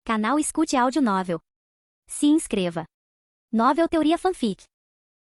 Canal Escute Áudio Novel. Se inscreva. Novel Teoria Fanfic.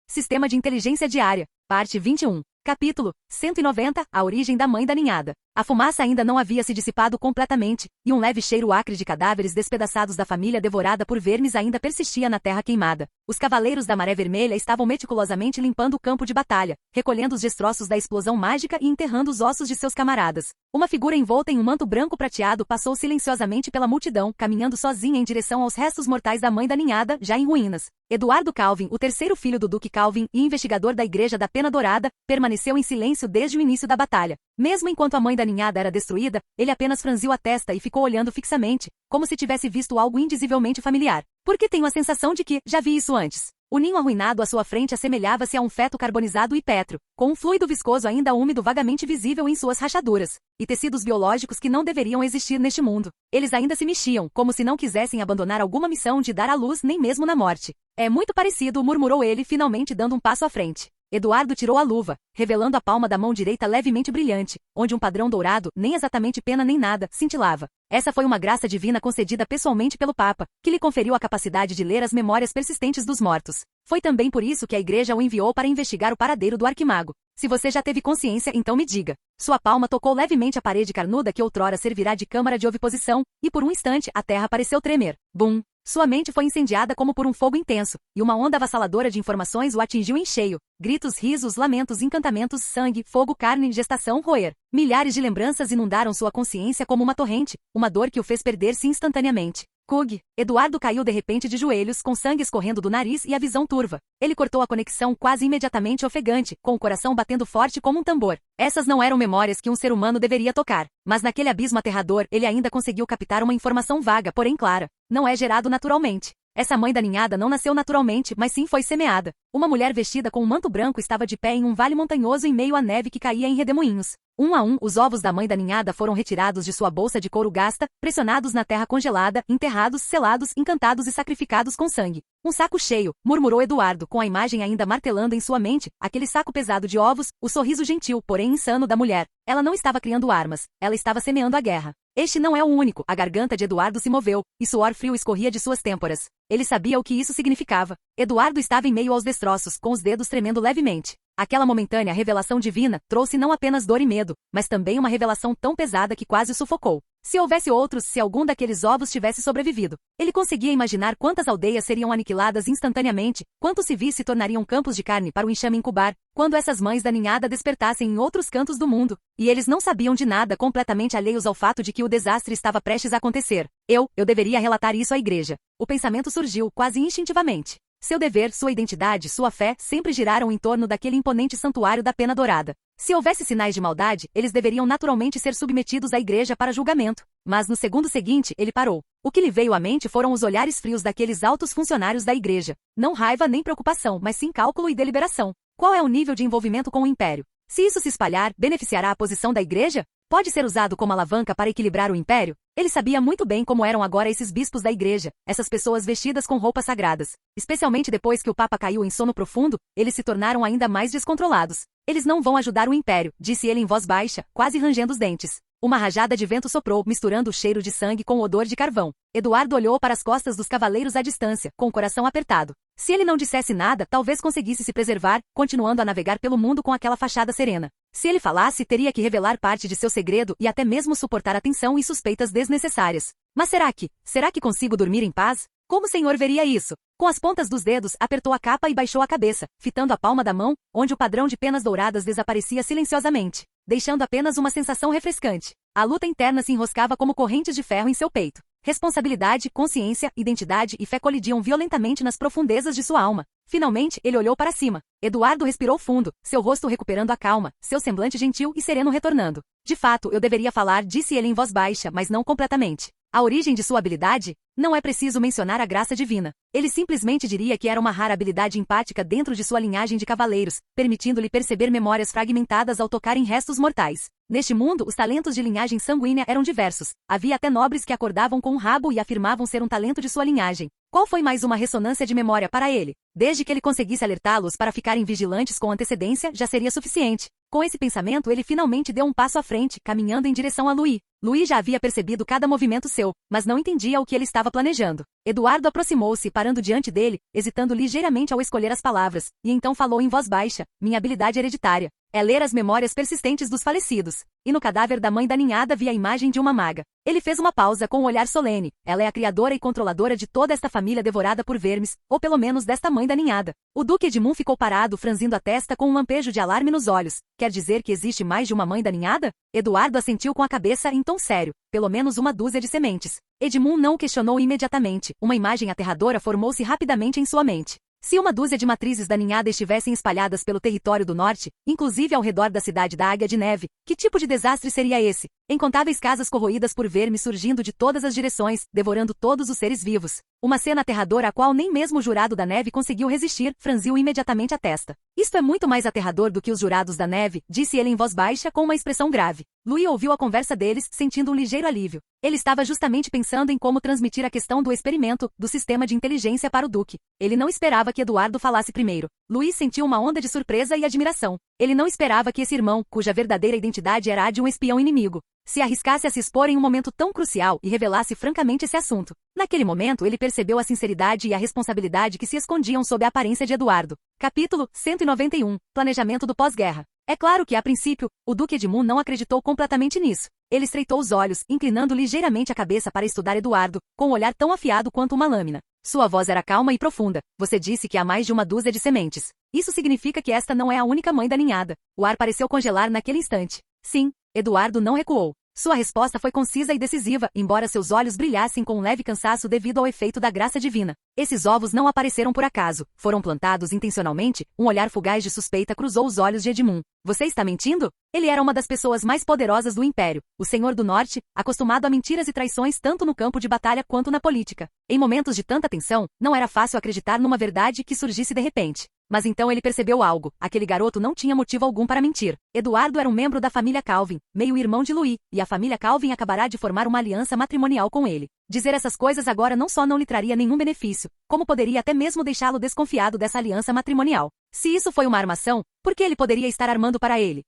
Sistema de Inteligência Diária, Parte 21. Capítulo 190. A origem da mãe da ninhada. A fumaça ainda não havia se dissipado completamente, e um leve cheiro acre de cadáveres despedaçados da família devorada por vermes ainda persistia na terra queimada. Os cavaleiros da Maré Vermelha estavam meticulosamente limpando o campo de batalha, recolhendo os destroços da explosão mágica e enterrando os ossos de seus camaradas. Uma figura envolta em um manto branco prateado passou silenciosamente pela multidão, caminhando sozinha em direção aos restos mortais da mãe da ninhada, já em ruínas. Eduardo Calvin, o terceiro filho do Duque Calvin e investigador da Igreja da Pena Dourada, permaneceu em silêncio desde o início da batalha. Mesmo enquanto a mãe da ninhada era destruída, ele apenas franziu a testa e ficou olhando fixamente, como se tivesse visto algo indizivelmente familiar. Porque tenho a sensação de que já vi isso antes. O ninho arruinado à sua frente assemelhava-se a um feto carbonizado e pétreo, com um fluido viscoso ainda úmido vagamente visível em suas rachaduras, e tecidos biológicos que não deveriam existir neste mundo. Eles ainda se mexiam, como se não quisessem abandonar alguma missão de dar à luz nem mesmo na morte. É muito parecido, murmurou ele, finalmente dando um passo à frente. Eduardo tirou a luva, revelando a palma da mão direita levemente brilhante, onde um padrão dourado, nem exatamente pena nem nada, cintilava. Essa foi uma graça divina concedida pessoalmente pelo Papa, que lhe conferiu a capacidade de ler as memórias persistentes dos mortos. Foi também por isso que a Igreja o enviou para investigar o paradeiro do arquimago. Se você já teve consciência, então me diga. Sua palma tocou levemente a parede carnuda que outrora servirá de câmara de oviposição, e por um instante a terra pareceu tremer. Bum! Sua mente foi incendiada como por um fogo intenso, e uma onda avassaladora de informações o atingiu em cheio. Gritos, risos, lamentos, encantamentos, sangue, fogo, carne, gestação, roer. Milhares de lembranças inundaram sua consciência como uma torrente, uma dor que o fez perder-se instantaneamente. Cug! Eduardo caiu de repente de joelhos, com sangue escorrendo do nariz e a visão turva. Ele cortou a conexão quase imediatamente ofegante, com o coração batendo forte como um tambor. Essas não eram memórias que um ser humano deveria tocar. Mas naquele abismo aterrador, ele ainda conseguiu captar uma informação vaga, porém clara. Não é gerado naturalmente. Essa mãe da ninhada não nasceu naturalmente, mas sim foi semeada. Uma mulher vestida com um manto branco estava de pé em um vale montanhoso em meio à neve que caía em redemoinhos. Um a um, os ovos da mãe da ninhada foram retirados de sua bolsa de couro gasta, pressionados na terra congelada, enterrados, selados, encantados e sacrificados com sangue. Um saco cheio, murmurou Eduardo, com a imagem ainda martelando em sua mente, aquele saco pesado de ovos, o sorriso gentil, porém insano da mulher. Ela não estava criando armas, ela estava semeando a guerra. Este não é o único, a garganta de Eduardo se moveu, e suor frio escorria de suas têmporas. Ele sabia o que isso significava. Eduardo estava em meio aos destroços, com os dedos tremendo levemente. Aquela momentânea revelação divina trouxe não apenas dor e medo, mas também uma revelação tão pesada que quase o sufocou. Se houvesse outros, se algum daqueles ovos tivesse sobrevivido, ele conseguia imaginar quantas aldeias seriam aniquiladas instantaneamente, quantos civis se tornariam campos de carne para o enxame incubar, quando essas mães da ninhada despertassem em outros cantos do mundo. E eles não sabiam de nada, completamente alheios ao fato de que o desastre estava prestes a acontecer. Eu deveria relatar isso à igreja. O pensamento surgiu, quase instintivamente. Seu dever, sua identidade, sua fé sempre giraram em torno daquele imponente santuário da Pena Dourada. Se houvesse sinais de maldade, eles deveriam naturalmente ser submetidos à igreja para julgamento. Mas no segundo seguinte, ele parou. O que lhe veio à mente foram os olhares frios daqueles altos funcionários da igreja. Não raiva nem preocupação, mas sim cálculo e deliberação. Qual é o nível de envolvimento com o império? Se isso se espalhar, beneficiará a posição da igreja? Pode ser usado como alavanca para equilibrar o império? Ele sabia muito bem como eram agora esses bispos da igreja, essas pessoas vestidas com roupas sagradas. Especialmente depois que o Papa caiu em sono profundo, eles se tornaram ainda mais descontrolados. Eles não vão ajudar o império, disse ele em voz baixa, quase rangendo os dentes. Uma rajada de vento soprou, misturando o cheiro de sangue com o odor de carvão. Eduardo olhou para as costas dos cavaleiros à distância, com o coração apertado. Se ele não dissesse nada, talvez conseguisse se preservar, continuando a navegar pelo mundo com aquela fachada serena. Se ele falasse, teria que revelar parte de seu segredo e até mesmo suportar atenção e suspeitas desnecessárias. Mas será que consigo dormir em paz? Como o senhor veria isso? Com as pontas dos dedos, apertou a capa e baixou a cabeça, fitando a palma da mão, onde o padrão de penas douradas desaparecia silenciosamente, deixando apenas uma sensação refrescante. A luta interna se enroscava como correntes de ferro em seu peito. Responsabilidade, consciência, identidade e fé colidiam violentamente nas profundezas de sua alma. Finalmente, ele olhou para cima. Eduardo respirou fundo, seu rosto recuperando a calma, seu semblante gentil e sereno retornando. De fato, eu deveria falar, disse ele em voz baixa, mas não completamente. A origem de sua habilidade? Não é preciso mencionar a graça divina. Ele simplesmente diria que era uma rara habilidade empática dentro de sua linhagem de cavaleiros, permitindo-lhe perceber memórias fragmentadas ao tocar em restos mortais. Neste mundo, os talentos de linhagem sanguínea eram diversos. Havia até nobres que acordavam com um rabo e afirmavam ser um talento de sua linhagem. Qual foi mais uma ressonância de memória para ele? Desde que ele conseguisse alertá-los para ficarem vigilantes com antecedência, já seria suficiente. Com esse pensamento, ele finalmente deu um passo à frente, caminhando em direção a Louis. Louis já havia percebido cada movimento seu, mas não entendia o que ele estava estava planejando. Eduardo aproximou-se, parando diante dele, hesitando ligeiramente ao escolher as palavras, e então falou em voz baixa: minha habilidade hereditária é ler as memórias persistentes dos falecidos. E no cadáver da mãe da ninhada vi a imagem de uma maga. Ele fez uma pausa com um olhar solene. Ela é a criadora e controladora de toda esta família devorada por vermes, ou pelo menos desta mãe da ninhada. O Duque Edmund ficou parado, franzindo a testa com um lampejo de alarme nos olhos. Quer dizer que existe mais de uma mãe da ninhada? Eduardo assentiu com a cabeça em tom sério. Pelo menos uma dúzia de sementes. Edmund não o questionou imediatamente. Uma imagem aterradora formou-se rapidamente em sua mente. Se uma dúzia de matrizes da ninhada estivessem espalhadas pelo território do norte, inclusive ao redor da cidade da Águia de Neve, que tipo de desastre seria esse? Incontáveis casas corroídas por vermes surgindo de todas as direções, devorando todos os seres vivos. Uma cena aterradora a qual nem mesmo o jurado da neve conseguiu resistir, franziu imediatamente a testa. Isto é muito mais aterrador do que os jurados da neve, disse ele em voz baixa com uma expressão grave. Louis ouviu a conversa deles, sentindo um ligeiro alívio. Ele estava justamente pensando em como transmitir a questão do experimento, do sistema de inteligência para o Duque. Ele não esperava que Eduardo falasse primeiro. Louis sentiu uma onda de surpresa e admiração. Ele não esperava que esse irmão, cuja verdadeira identidade era a de um espião inimigo, se arriscasse a se expor em um momento tão crucial e revelasse francamente esse assunto. Naquele momento ele percebeu a sinceridade e a responsabilidade que se escondiam sob a aparência de Eduardo. Capítulo 191. Planejamento do pós-guerra. É claro que, a princípio, o Duque Edmund não acreditou completamente nisso. Ele estreitou os olhos, inclinando ligeiramente a cabeça para estudar Eduardo, com um olhar tão afiado quanto uma lâmina. Sua voz era calma e profunda. Você disse que há mais de uma dúzia de sementes. Isso significa que esta não é a única mãe da ninhada. O ar pareceu congelar naquele instante. Sim, Eduardo não recuou. Sua resposta foi concisa e decisiva, embora seus olhos brilhassem com um leve cansaço devido ao efeito da graça divina. Esses ovos não apareceram por acaso, foram plantados intencionalmente. Um olhar fugaz de suspeita cruzou os olhos de Edmund. Você está mentindo? Ele era uma das pessoas mais poderosas do Império, o Senhor do Norte, acostumado a mentiras e traições tanto no campo de batalha quanto na política. Em momentos de tanta tensão, não era fácil acreditar numa verdade que surgisse de repente. Mas então ele percebeu algo. Aquele garoto não tinha motivo algum para mentir. Eduardo era um membro da família Calvin, meio-irmão de Louis, e a família Calvin acabará de formar uma aliança matrimonial com ele. Dizer essas coisas agora não só não lhe traria nenhum benefício, como poderia até mesmo deixá-lo desconfiado dessa aliança matrimonial. Se isso foi uma armação, por que ele poderia estar armando para ele?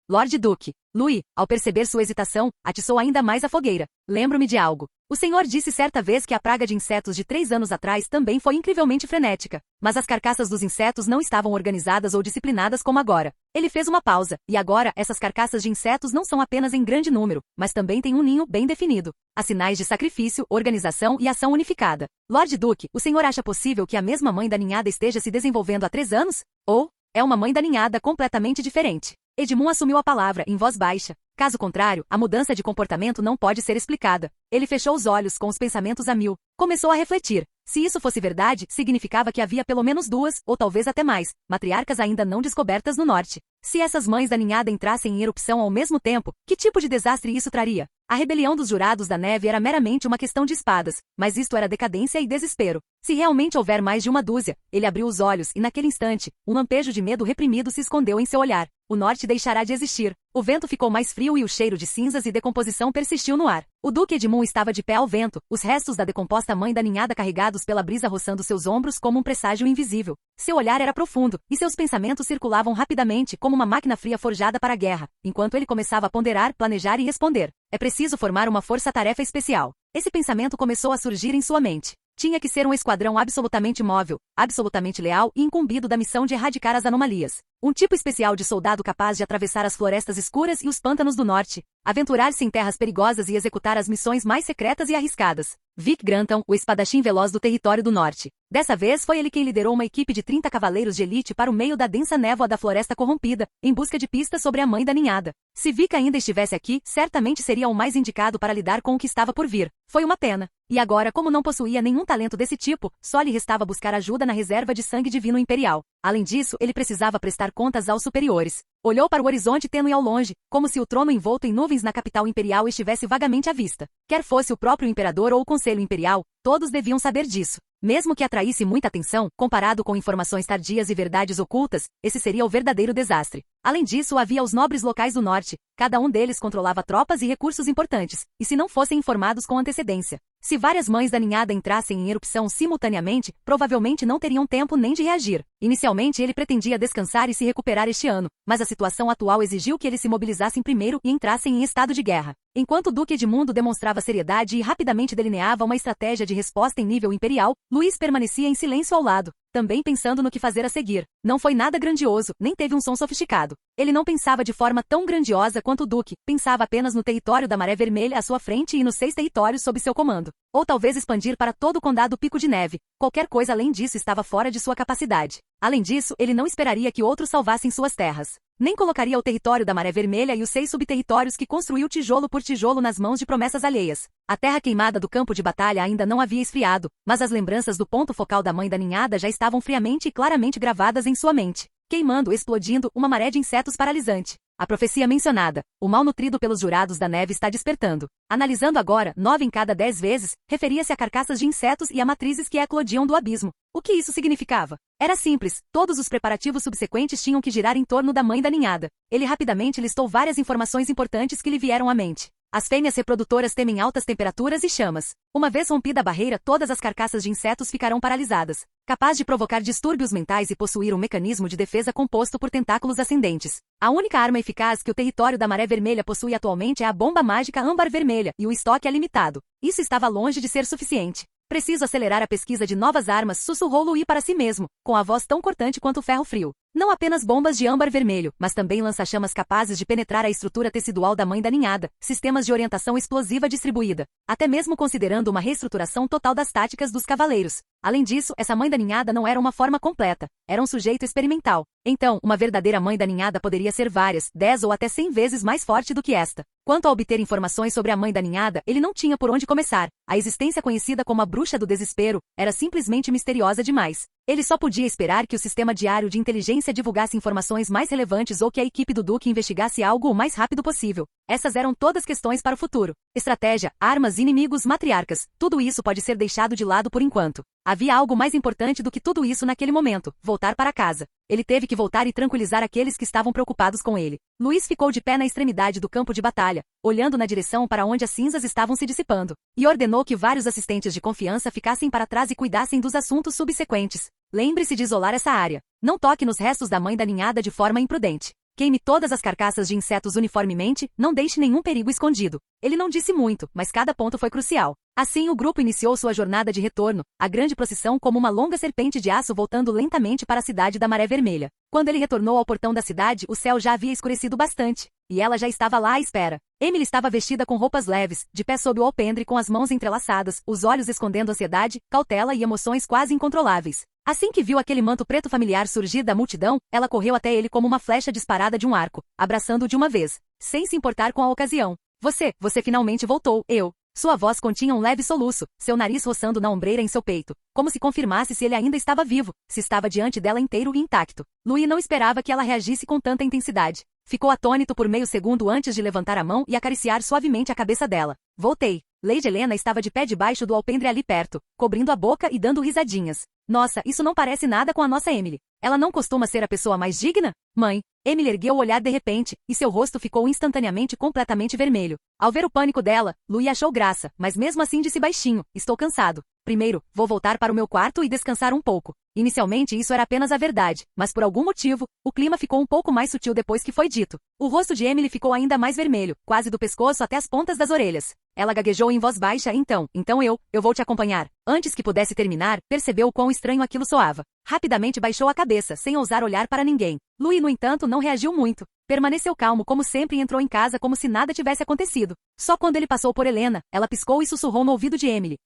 Lord Duque. Louis, ao perceber sua hesitação, atiçou ainda mais a fogueira. Lembro-me de algo. O senhor disse certa vez que a praga de insetos de 3 anos atrás também foi incrivelmente frenética. Mas as carcaças dos insetos não estavam organizadas ou disciplinadas como agora. Ele fez uma pausa, e agora essas carcaças de insetos não são apenas em grande número, mas também têm um ninho bem definido. Há sinais de sacrifício, organização e ação unificada. Lord Duque, o senhor acha possível que a mesma mãe da ninhada esteja se desenvolvendo há 3 anos? Ou é uma mãe da ninhada completamente diferente? Edmund assumiu a palavra em voz baixa. Caso contrário, a mudança de comportamento não pode ser explicada. Ele fechou os olhos com os pensamentos a mil. Começou a refletir. Se isso fosse verdade, significava que havia pelo menos 2, ou talvez até mais, matriarcas ainda não descobertas no norte. Se essas mães da ninhada entrassem em erupção ao mesmo tempo, que tipo de desastre isso traria? A rebelião dos jurados da neve era meramente uma questão de espadas, mas isto era decadência e desespero. Se realmente houver mais de uma dúzia, ele abriu os olhos e naquele instante, um lampejo de medo reprimido se escondeu em seu olhar. O norte deixará de existir. O vento ficou mais frio e o cheiro de cinzas e decomposição persistiu no ar. O Duque Edmund estava de pé ao vento, os restos da decomposta mãe da ninhada carregados pela brisa roçando seus ombros como um presságio invisível. Seu olhar era profundo, e seus pensamentos circulavam rapidamente como uma máquina fria forjada para a guerra, enquanto ele começava a ponderar, planejar e responder. É preciso formar uma força-tarefa especial. Esse pensamento começou a surgir em sua mente. Tinha que ser um esquadrão absolutamente móvel, absolutamente leal e incumbido da missão de erradicar as anomalias. Um tipo especial de soldado capaz de atravessar as florestas escuras e os pântanos do norte, aventurar-se em terras perigosas e executar as missões mais secretas e arriscadas. Vic Granton, o espadachim veloz do território do norte. Dessa vez foi ele quem liderou uma equipe de 30 cavaleiros de elite para o meio da densa névoa da floresta corrompida, em busca de pistas sobre a mãe da ninhada. Se Vic ainda estivesse aqui, certamente seria o mais indicado para lidar com o que estava por vir. Foi uma pena. E agora, como não possuía nenhum talento desse tipo, só lhe restava buscar ajuda na reserva de sangue divino imperial. Além disso, ele precisava prestar contas aos superiores. Olhou para o horizonte tênue ao longe, como se o trono envolto em nuvens na capital imperial estivesse vagamente à vista. Quer fosse o próprio imperador ou o conselho imperial, todos deviam saber disso. Mesmo que atraísse muita atenção, comparado com informações tardias e verdades ocultas, esse seria o verdadeiro desastre. Além disso, havia os nobres locais do norte. Cada um deles controlava tropas e recursos importantes, e se não fossem informados com antecedência. Se várias mães da ninhada entrassem em erupção simultaneamente, provavelmente não teriam tempo nem de reagir. Inicialmente ele pretendia descansar e se recuperar este ano, mas a situação atual exigiu que eles se mobilizassem primeiro e entrassem em estado de guerra. Enquanto o Duque Edmundo demonstrava seriedade e rapidamente delineava uma estratégia de resposta em nível imperial, Luís permanecia em silêncio ao lado, também pensando no que fazer a seguir. Não foi nada grandioso, nem teve um som sofisticado. Ele não pensava de forma tão grandiosa quanto o Duque, pensava apenas no território da Maré Vermelha à sua frente e nos 6 territórios sob seu comando. Ou talvez expandir para todo o condado Pico de Neve. Qualquer coisa além disso estava fora de sua capacidade. Além disso, ele não esperaria que outros salvassem suas terras. Nem colocaria o território da Maré Vermelha e os 6 subterritórios que construiu tijolo por tijolo nas mãos de promessas alheias. A terra queimada do campo de batalha ainda não havia esfriado, mas as lembranças do ponto focal da mãe da ninhada já estavam friamente e claramente gravadas em sua mente. Queimando, explodindo, uma maré de insetos paralisante. A profecia mencionada, o mal nutrido pelos jurados da neve está despertando. Analisando agora, 9 em cada 10 vezes, referia-se a carcaças de insetos e a matrizes que eclodiam do abismo. O que isso significava? Era simples, todos os preparativos subsequentes tinham que girar em torno da mãe da ninhada. Ele rapidamente listou várias informações importantes que lhe vieram à mente. As fêmeas reprodutoras temem altas temperaturas e chamas. Uma vez rompida a barreira, todas as carcaças de insetos ficarão paralisadas, capaz de provocar distúrbios mentais e possuir um mecanismo de defesa composto por tentáculos ascendentes. A única arma eficaz que o território da Maré Vermelha possui atualmente é a bomba mágica âmbar vermelha, e o estoque é limitado. Isso estava longe de ser suficiente. Preciso acelerar a pesquisa de novas armas, sussurrou Louis para si mesmo, com a voz tão cortante quanto o ferro frio. Não apenas bombas de âmbar vermelho, mas também lança-chamas capazes de penetrar a estrutura tecidual da mãe da ninhada, sistemas de orientação explosiva distribuída, até mesmo considerando uma reestruturação total das táticas dos cavaleiros. Além disso, essa mãe da ninhada não era uma forma completa, era um sujeito experimental. Então, uma verdadeira mãe da ninhada poderia ser várias, 10 ou até 100 vezes mais forte do que esta. Quanto a obter informações sobre a mãe da ninhada, ele não tinha por onde começar. A existência conhecida como a Bruxa do Desespero era simplesmente misteriosa demais. Ele só podia esperar que o sistema diário de inteligência divulgasse informações mais relevantes ou que a equipe do Duque investigasse algo o mais rápido possível. Essas eram todas questões para o futuro. Estratégia, armas, inimigos, matriarcas, tudo isso pode ser deixado de lado por enquanto. Havia algo mais importante do que tudo isso naquele momento, voltar para casa. Ele teve que voltar e tranquilizar aqueles que estavam preocupados com ele. Luís ficou de pé na extremidade do campo de batalha, olhando na direção para onde as cinzas estavam se dissipando, e ordenou que vários assistentes de confiança ficassem para trás e cuidassem dos assuntos subsequentes. Lembre-se de isolar essa área. Não toque nos restos da mãe da ninhada de forma imprudente. Queime todas as carcaças de insetos uniformemente, não deixe nenhum perigo escondido. Ele não disse muito, mas cada ponto foi crucial. Assim, o grupo iniciou sua jornada de retorno, a grande procissão como uma longa serpente de aço voltando lentamente para a cidade da Maré Vermelha. Quando ele retornou ao portão da cidade, o céu já havia escurecido bastante, e ela já estava lá à espera. Emily estava vestida com roupas leves, de pé sob o alpendre com as mãos entrelaçadas, os olhos escondendo ansiedade, cautela e emoções quase incontroláveis. Assim que viu aquele manto preto familiar surgir da multidão, ela correu até ele como uma flecha disparada de um arco, abraçando-o de uma vez, sem se importar com a ocasião. Você finalmente voltou, eu. Sua voz continha um leve soluço, seu nariz roçando na ombreira em seu peito, como se confirmasse se ele ainda estava vivo, se estava diante dela inteiro e intacto. Louis não esperava que ela reagisse com tanta intensidade. Ficou atônito por meio segundo antes de levantar a mão e acariciar suavemente a cabeça dela. Voltei. Lady Helena estava de pé debaixo do alpendre ali perto, cobrindo a boca e dando risadinhas. Nossa, isso não parece nada com a nossa Emily. Ela não costuma ser a pessoa mais digna? Mãe. Emily ergueu o olhar de repente, e seu rosto ficou instantaneamente completamente vermelho. Ao ver o pânico dela, Louis achou graça, mas mesmo assim disse baixinho, estou cansado. Primeiro, vou voltar para o meu quarto e descansar um pouco. Inicialmente isso era apenas a verdade, mas por algum motivo, o clima ficou um pouco mais sutil depois que foi dito. O rosto de Emily ficou ainda mais vermelho, quase do pescoço até as pontas das orelhas. Ela gaguejou em voz baixa, então eu vou te acompanhar. Antes que pudesse terminar, percebeu o quão estranho aquilo soava. Rapidamente baixou a cabeça, sem ousar olhar para ninguém. Louis, no entanto, não reagiu muito. Permaneceu calmo como sempre e entrou em casa como se nada tivesse acontecido. Só quando ele passou por Helena, ela piscou e sussurrou no ouvido de Emily.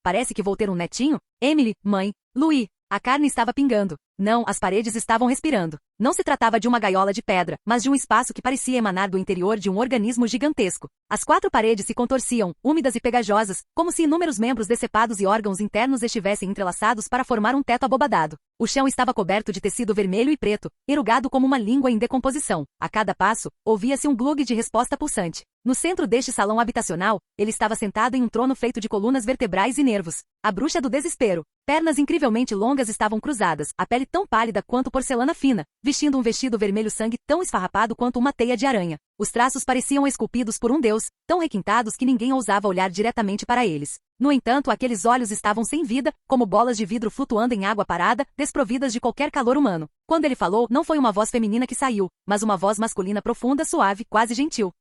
Parece que vou ter um netinho? Emily, mãe. Louis. A carne estava pingando. Não, as paredes estavam respirando. Não se tratava de uma gaiola de pedra, mas de um espaço que parecia emanar do interior de um organismo gigantesco. As 4 paredes se contorciam, úmidas e pegajosas, como se inúmeros membros decepados e órgãos internos estivessem entrelaçados para formar um teto abobadado. O chão estava coberto de tecido vermelho e preto, erugado como uma língua em decomposição. A cada passo, ouvia-se um glug de resposta pulsante. No centro deste salão habitacional, ele estava sentado em um trono feito de colunas vertebrais e nervos. A bruxa do desespero. Pernas incrivelmente longas estavam cruzadas, a pele tão pálida quanto porcelana fina, vestindo um vestido vermelho sangue tão esfarrapado quanto uma teia de aranha. Os traços pareciam esculpidos por um deus, tão requintados que ninguém ousava olhar diretamente para eles. No entanto, aqueles olhos estavam sem vida, como bolas de vidro flutuando em água parada, desprovidas de qualquer calor humano. Quando ele falou, não foi uma voz feminina que saiu, mas uma voz masculina profunda, suave, quase gentil.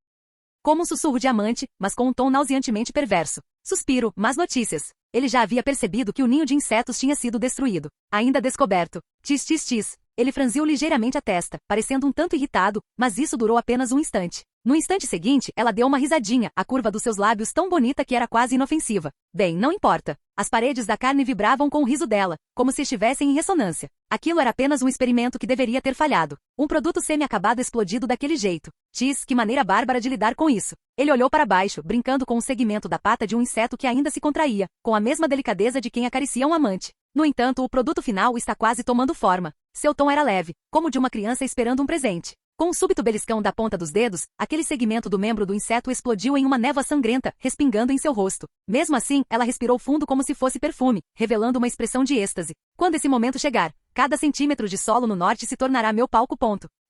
como um sussurro de amante, mas com um tom nauseantemente perverso. Suspiro, más notícias. Ele já havia percebido que o ninho de insetos tinha sido destruído. Ainda descoberto. Tis, tis, tis. Ele franziu ligeiramente a testa, parecendo um tanto irritado, mas isso durou apenas um instante. No instante seguinte, ela deu uma risadinha, a curva dos seus lábios tão bonita que era quase inofensiva. Bem, não importa. As paredes da carne vibravam com o riso dela, como se estivessem em ressonância. Aquilo era apenas um experimento que deveria ter falhado. Um produto semi-acabado explodido daquele jeito. Tis, que maneira bárbara de lidar com isso. Ele olhou para baixo, brincando com um segmento da pata de um inseto que ainda se contraía, com a mesma delicadeza de quem acaricia um amante. No entanto, o produto final está quase tomando forma. Seu tom era leve, como de uma criança esperando um presente. Com um súbito beliscão da ponta dos dedos, aquele segmento do membro do inseto explodiu em uma névoa sangrenta, respingando em seu rosto. Mesmo assim, ela respirou fundo como se fosse perfume, revelando uma expressão de êxtase. Quando esse momento chegar, cada centímetro de solo no norte se tornará meu palco.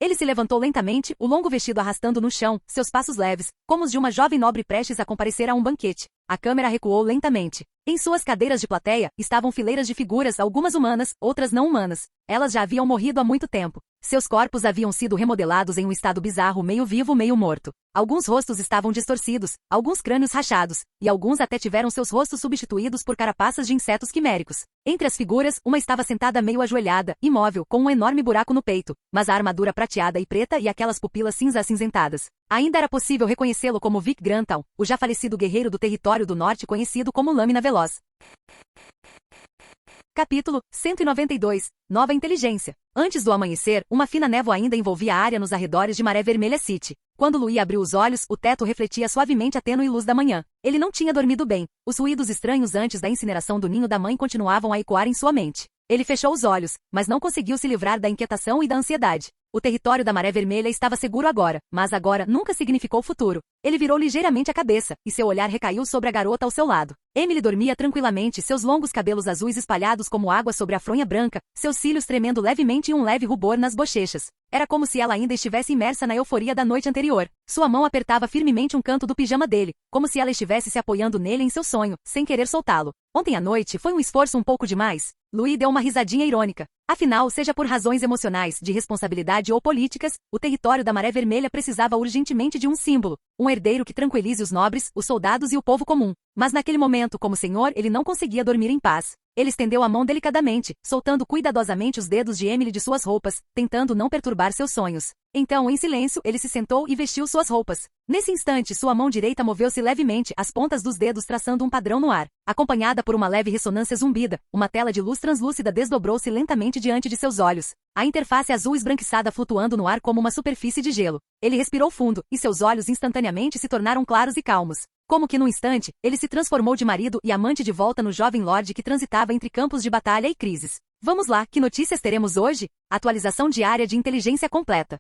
Ele se levantou lentamente, o longo vestido arrastando no chão, seus passos leves, como os de uma jovem nobre prestes a comparecer a um banquete. A câmera recuou lentamente. Em suas cadeiras de plateia, estavam fileiras de figuras, algumas humanas, outras não humanas. Elas já haviam morrido há muito tempo. Seus corpos haviam sido remodelados em um estado bizarro, meio vivo, meio morto. Alguns rostos estavam distorcidos, alguns crânios rachados, e alguns até tiveram seus rostos substituídos por carapaças de insetos quiméricos. Entre as figuras, uma estava sentada meio ajoelhada, imóvel, com um enorme buraco no peito, mas a armadura prateada e preta e aquelas pupilas cinza-acinzentadas. Ainda era possível reconhecê-lo como Vic Grantal, o já falecido guerreiro do território do norte conhecido como Lâmina Veloz. Capítulo 192. Nova inteligência. Antes do amanhecer, uma fina névoa ainda envolvia a área nos arredores de Maré Vermelha City. Quando Louis abriu os olhos, o teto refletia suavemente a tênue luz da manhã. Ele não tinha dormido bem. Os ruídos estranhos antes da incineração do ninho da mãe continuavam a ecoar em sua mente. Ele fechou os olhos, mas não conseguiu se livrar da inquietação e da ansiedade. O território da Maré Vermelha estava seguro agora, mas agora nunca significou futuro. Ele virou ligeiramente a cabeça, e seu olhar recaiu sobre a garota ao seu lado. Emily dormia tranquilamente, seus longos cabelos azuis espalhados como água sobre a fronha branca, seus cílios tremendo levemente e um leve rubor nas bochechas. Era como se ela ainda estivesse imersa na euforia da noite anterior. Sua mão apertava firmemente um canto do pijama dele, como se ela estivesse se apoiando nele em seu sonho, sem querer soltá-lo. Ontem à noite foi um esforço um pouco demais. Louis deu uma risadinha irônica. Afinal, seja por razões emocionais, de responsabilidade ou políticas, o território da Maré Vermelha precisava urgentemente de um símbolo, um herdeiro que tranquilize os nobres, os soldados e o povo comum. Mas naquele momento, como senhor, ele não conseguia dormir em paz. Ele estendeu a mão delicadamente, soltando cuidadosamente os dedos de Emily de suas roupas, tentando não perturbar seus sonhos. Então, em silêncio, ele se sentou e vestiu suas roupas. Nesse instante, sua mão direita moveu-se levemente, as pontas dos dedos traçando um padrão no ar. Acompanhada por uma leve ressonância zumbida, uma tela de luz translúcida desdobrou-se lentamente diante de seus olhos. A interface azul esbranquiçada flutuando no ar como uma superfície de gelo. Ele respirou fundo, e seus olhos instantaneamente se tornaram claros e calmos. Como que num instante, ele se transformou de marido e amante de volta no jovem lorde que transitava entre campos de batalha e crises. Vamos lá, que notícias teremos hoje? Atualização diária de inteligência completa.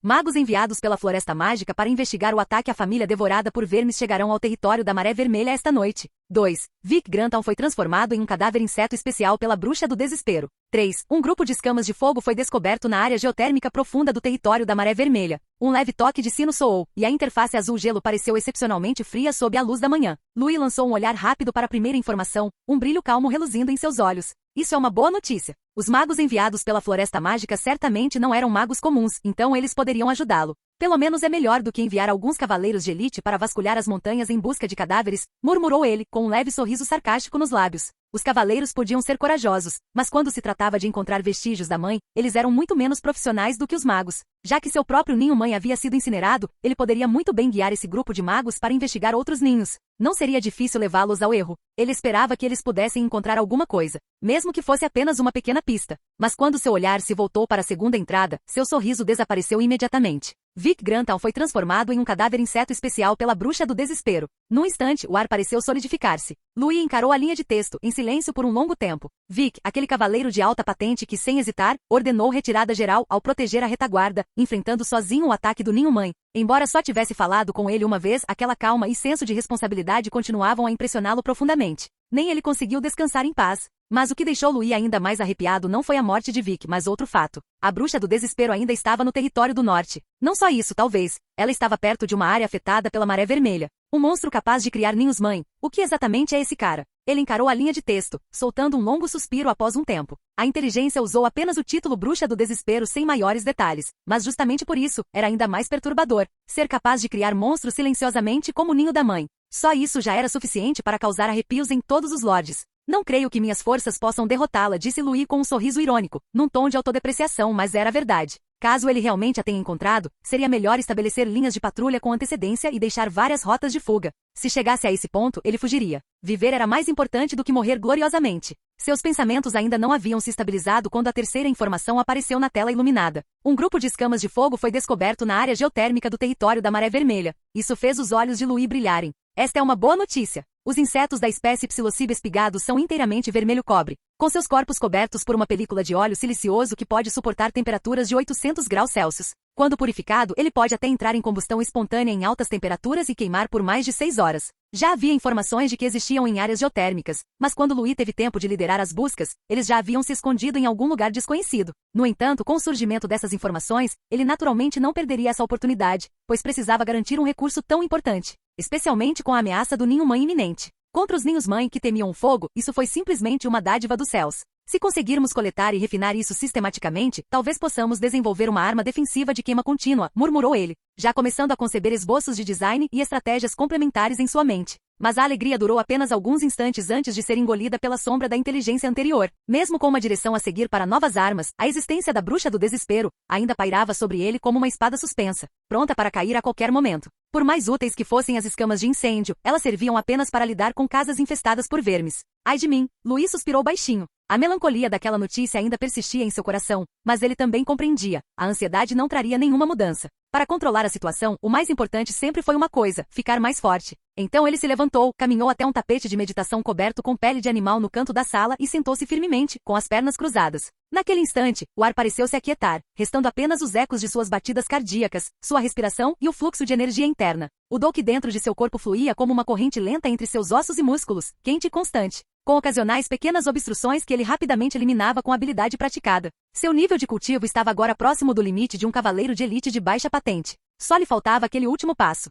Magos enviados pela Floresta Mágica para investigar o ataque à família devorada por vermes chegarão ao território da Maré Vermelha esta noite. 2. Vic Grantal foi transformado em um cadáver inseto especial pela Bruxa do Desespero. 3. Um grupo de escamas de fogo foi descoberto na área geotérmica profunda do território da Maré Vermelha. Um leve toque de sino soou, e a interface azul-gelo pareceu excepcionalmente fria sob a luz da manhã. Louis lançou um olhar rápido para a primeira informação, um brilho calmo reluzindo em seus olhos. Isso é uma boa notícia. Os magos enviados pela Floresta Mágica certamente não eram magos comuns, então eles poderiam ajudá-lo. Pelo menos é melhor do que enviar alguns cavaleiros de elite para vasculhar as montanhas em busca de cadáveres, murmurou ele, com um leve sorriso sarcástico nos lábios. Os cavaleiros podiam ser corajosos, mas quando se tratava de encontrar vestígios da mãe, eles eram muito menos profissionais do que os magos. Já que seu próprio ninho-mãe havia sido incinerado, ele poderia muito bem guiar esse grupo de magos para investigar outros ninhos. Não seria difícil levá-los ao erro. Ele esperava que eles pudessem encontrar alguma coisa, mesmo que fosse apenas uma pequena pista. Mas quando seu olhar se voltou para a segunda entrada, seu sorriso desapareceu imediatamente. Vic Grantal foi transformado em um cadáver inseto especial pela Bruxa do Desespero. Num instante, o ar pareceu solidificar-se. Louis encarou a linha de texto, em silêncio por um longo tempo. Vic, aquele cavaleiro de alta patente que, sem hesitar, ordenou retirada geral ao proteger a retaguarda, enfrentando sozinho o ataque do ninho-mãe. Embora só tivesse falado com ele uma vez, aquela calma e senso de responsabilidade continuavam a impressioná-lo profundamente. Nem ele conseguiu descansar em paz. Mas o que deixou Louis ainda mais arrepiado não foi a morte de Vic, mas outro fato. A Bruxa do Desespero ainda estava no território do norte. Não só isso, talvez. Ela estava perto de uma área afetada pela Maré Vermelha. Um monstro capaz de criar ninhos-mãe. O que exatamente é esse cara? Ele encarou a linha de texto, soltando um longo suspiro após um tempo. A inteligência usou apenas o título Bruxa do Desespero sem maiores detalhes, mas justamente por isso, era ainda mais perturbador. Ser capaz de criar monstros silenciosamente como o ninho da mãe. Só isso já era suficiente para causar arrepios em todos os lords. Não creio que minhas forças possam derrotá-la, disse Louis com um sorriso irônico, num tom de autodepreciação, mas era verdade. Caso ele realmente a tenha encontrado, seria melhor estabelecer linhas de patrulha com antecedência e deixar várias rotas de fuga. Se chegasse a esse ponto, ele fugiria. Viver era mais importante do que morrer gloriosamente. Seus pensamentos ainda não haviam se estabilizado quando a terceira informação apareceu na tela iluminada. Um grupo de escamas de fogo foi descoberto na área geotérmica do território da Maré Vermelha. Isso fez os olhos de Louis brilharem. Esta é uma boa notícia. Os insetos da espécie Psilocybe espigados são inteiramente vermelho cobre, com seus corpos cobertos por uma película de óleo silicioso que pode suportar temperaturas de 800 graus Celsius. Quando purificado, ele pode até entrar em combustão espontânea em altas temperaturas e queimar por mais de 6 horas. Já havia informações de que existiam em áreas geotérmicas, mas quando Louis teve tempo de liderar as buscas, eles já haviam se escondido em algum lugar desconhecido. No entanto, com o surgimento dessas informações, ele naturalmente não perderia essa oportunidade, pois precisava garantir um recurso tão importante, especialmente com a ameaça do ninho-mãe iminente. Contra os ninhos-mãe que temiam o fogo, isso foi simplesmente uma dádiva dos céus. Se conseguirmos coletar e refinar isso sistematicamente, talvez possamos desenvolver uma arma defensiva de queima contínua, murmurou ele, já começando a conceber esboços de design e estratégias complementares em sua mente. Mas a alegria durou apenas alguns instantes antes de ser engolida pela sombra da inteligência anterior. Mesmo com uma direção a seguir para novas armas, a existência da bruxa do desespero ainda pairava sobre ele como uma espada suspensa, pronta para cair a qualquer momento. Por mais úteis que fossem as escamas de incêndio, elas serviam apenas para lidar com casas infestadas por vermes. Ai de mim, Louis suspirou baixinho. A melancolia daquela notícia ainda persistia em seu coração, mas ele também compreendia. A ansiedade não traria nenhuma mudança. Para controlar a situação, o mais importante sempre foi uma coisa: ficar mais forte. Então ele se levantou, caminhou até um tapete de meditação coberto com pele de animal no canto da sala e sentou-se firmemente, com as pernas cruzadas. Naquele instante, o ar pareceu se aquietar, restando apenas os ecos de suas batidas cardíacas, sua respiração e o fluxo de energia interna. O Doki dentro de seu corpo fluía como uma corrente lenta entre seus ossos e músculos, quente e constante, com ocasionais pequenas obstruções que ele rapidamente eliminava com habilidade praticada. Seu nível de cultivo estava agora próximo do limite de um cavaleiro de elite de baixa patente. Só lhe faltava aquele último passo.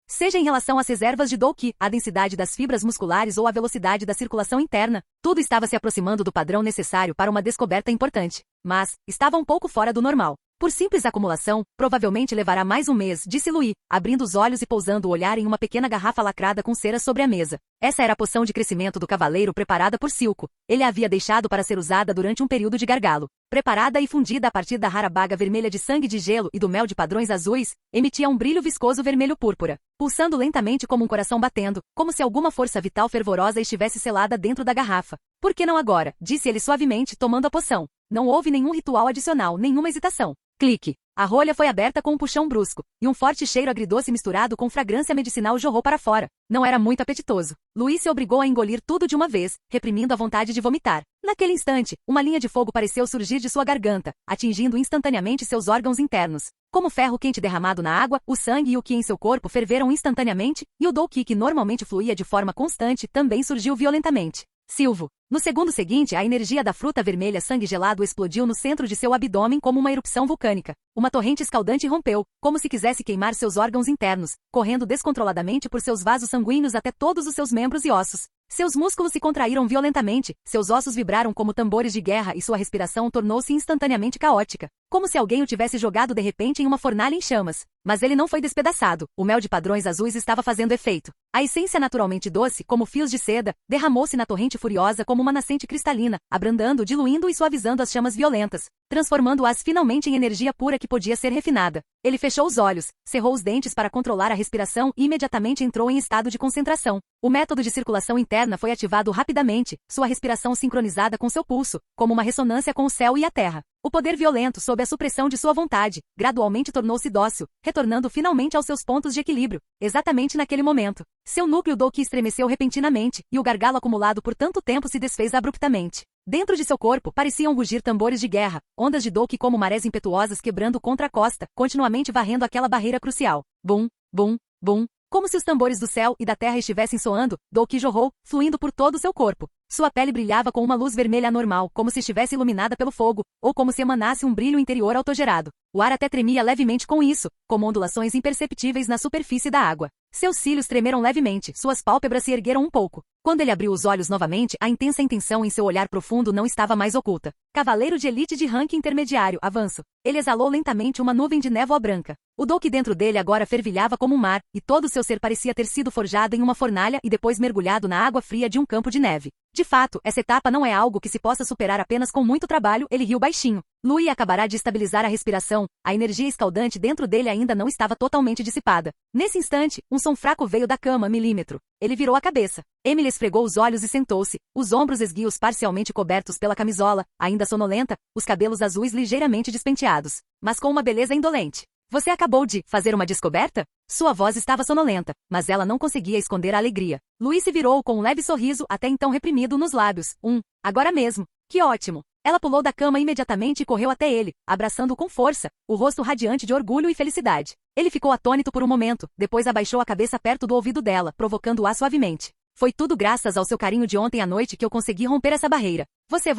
Seja em relação às reservas de Doki, a densidade das fibras musculares ou a velocidade da circulação interna, tudo estava se aproximando do padrão necessário para uma descoberta importante. Mas, estava um pouco fora do normal. Por simples acumulação, provavelmente levará mais um mês, disse Louis, abrindo os olhos e pousando o olhar em uma pequena garrafa lacrada com cera sobre a mesa. Essa era a poção de crescimento do cavaleiro preparada por Silco. Ele a havia deixado para ser usada durante um período de gargalo. Preparada e fundida a partir da rara baga vermelha de sangue de gelo e do mel de padrões azuis, emitia um brilho viscoso vermelho-púrpura, pulsando lentamente como um coração batendo, como se alguma força vital fervorosa estivesse selada dentro da garrafa. Por que não agora? Disse ele suavemente, tomando a poção. Não houve nenhum ritual adicional, nenhuma hesitação. Clique. A rolha foi aberta com um puxão brusco, e um forte cheiro agridoce misturado com fragrância medicinal jorrou para fora. Não era muito apetitoso. Louis se obrigou a engolir tudo de uma vez, reprimindo a vontade de vomitar. Naquele instante, uma linha de fogo pareceu surgir de sua garganta, atingindo instantaneamente seus órgãos internos. Como ferro quente derramado na água, o sangue e o ki em seu corpo ferveram instantaneamente, e o Doki que normalmente fluía de forma constante também surgiu violentamente. Silvo. No segundo seguinte, a energia da fruta vermelha sangue gelado explodiu no centro de seu abdômen como uma erupção vulcânica. Uma torrente escaldante rompeu, como se quisesse queimar seus órgãos internos, correndo descontroladamente por seus vasos sanguíneos até todos os seus membros e ossos. Seus músculos se contraíram violentamente, seus ossos vibraram como tambores de guerra e sua respiração tornou-se instantaneamente caótica, como se alguém o tivesse jogado de repente em uma fornalha em chamas. Mas ele não foi despedaçado, o mel de padrões azuis estava fazendo efeito. A essência naturalmente doce, como fios de seda, derramou-se na torrente furiosa como uma nascente cristalina, abrandando, diluindo e suavizando as chamas violentas, transformando-as finalmente em energia pura que podia ser refinada. Ele fechou os olhos, cerrou os dentes para controlar a respiração e imediatamente entrou em estado de concentração. O método de circulação interna foi ativado rapidamente, sua respiração sincronizada com seu pulso, como uma ressonância com o céu e a terra. O poder violento sob a supressão de sua vontade, gradualmente tornou-se dócil, retornando finalmente aos seus pontos de equilíbrio. Exatamente naquele momento, seu núcleo Doki estremeceu repentinamente, e o gargalo acumulado por tanto tempo se desfez abruptamente. Dentro de seu corpo, pareciam rugir tambores de guerra, ondas de Doki como marés impetuosas quebrando contra a costa, continuamente varrendo aquela barreira crucial. Bum, bum, bum. Como se os tambores do céu e da terra estivessem soando, Doki jorrou, fluindo por todo o seu corpo. Sua pele brilhava com uma luz vermelha anormal, como se estivesse iluminada pelo fogo, ou como se emanasse um brilho interior autogerado. O ar até tremia levemente com isso, como ondulações imperceptíveis na superfície da água. Seus cílios tremeram levemente, suas pálpebras se ergueram um pouco. Quando ele abriu os olhos novamente, a intensa intenção em seu olhar profundo não estava mais oculta. Cavaleiro de elite de ranking intermediário, avanço. Ele exalou lentamente uma nuvem de névoa branca. O Douk dentro dele agora fervilhava como um mar, e todo seu ser parecia ter sido forjado em uma fornalha e depois mergulhado na água fria de um campo de neve. De fato, essa etapa não é algo que se possa superar apenas com muito trabalho, ele riu baixinho. Louis acabará de estabilizar a respiração, a energia escaldante dentro dele ainda não estava totalmente dissipada. Nesse instante, um som fraco veio da cama, milímetro. Ele virou a cabeça. Emily esfregou os olhos e sentou-se, os ombros esguios parcialmente cobertos pela camisola, ainda sonolenta, os cabelos azuis ligeiramente despenteados, mas com uma beleza indolente. Você acabou de fazer uma descoberta? Sua voz estava sonolenta, mas ela não conseguia esconder a alegria. Louis se virou com um leve sorriso até então reprimido nos lábios. Agora mesmo. Que ótimo. Ela pulou da cama imediatamente e correu até ele, abraçando-o com força, o rosto radiante de orgulho e felicidade. Ele ficou atônito por um momento, depois abaixou a cabeça perto do ouvido dela, provocando-a suavemente. Foi tudo graças ao seu carinho de ontem à noite que eu consegui romper essa barreira. Você,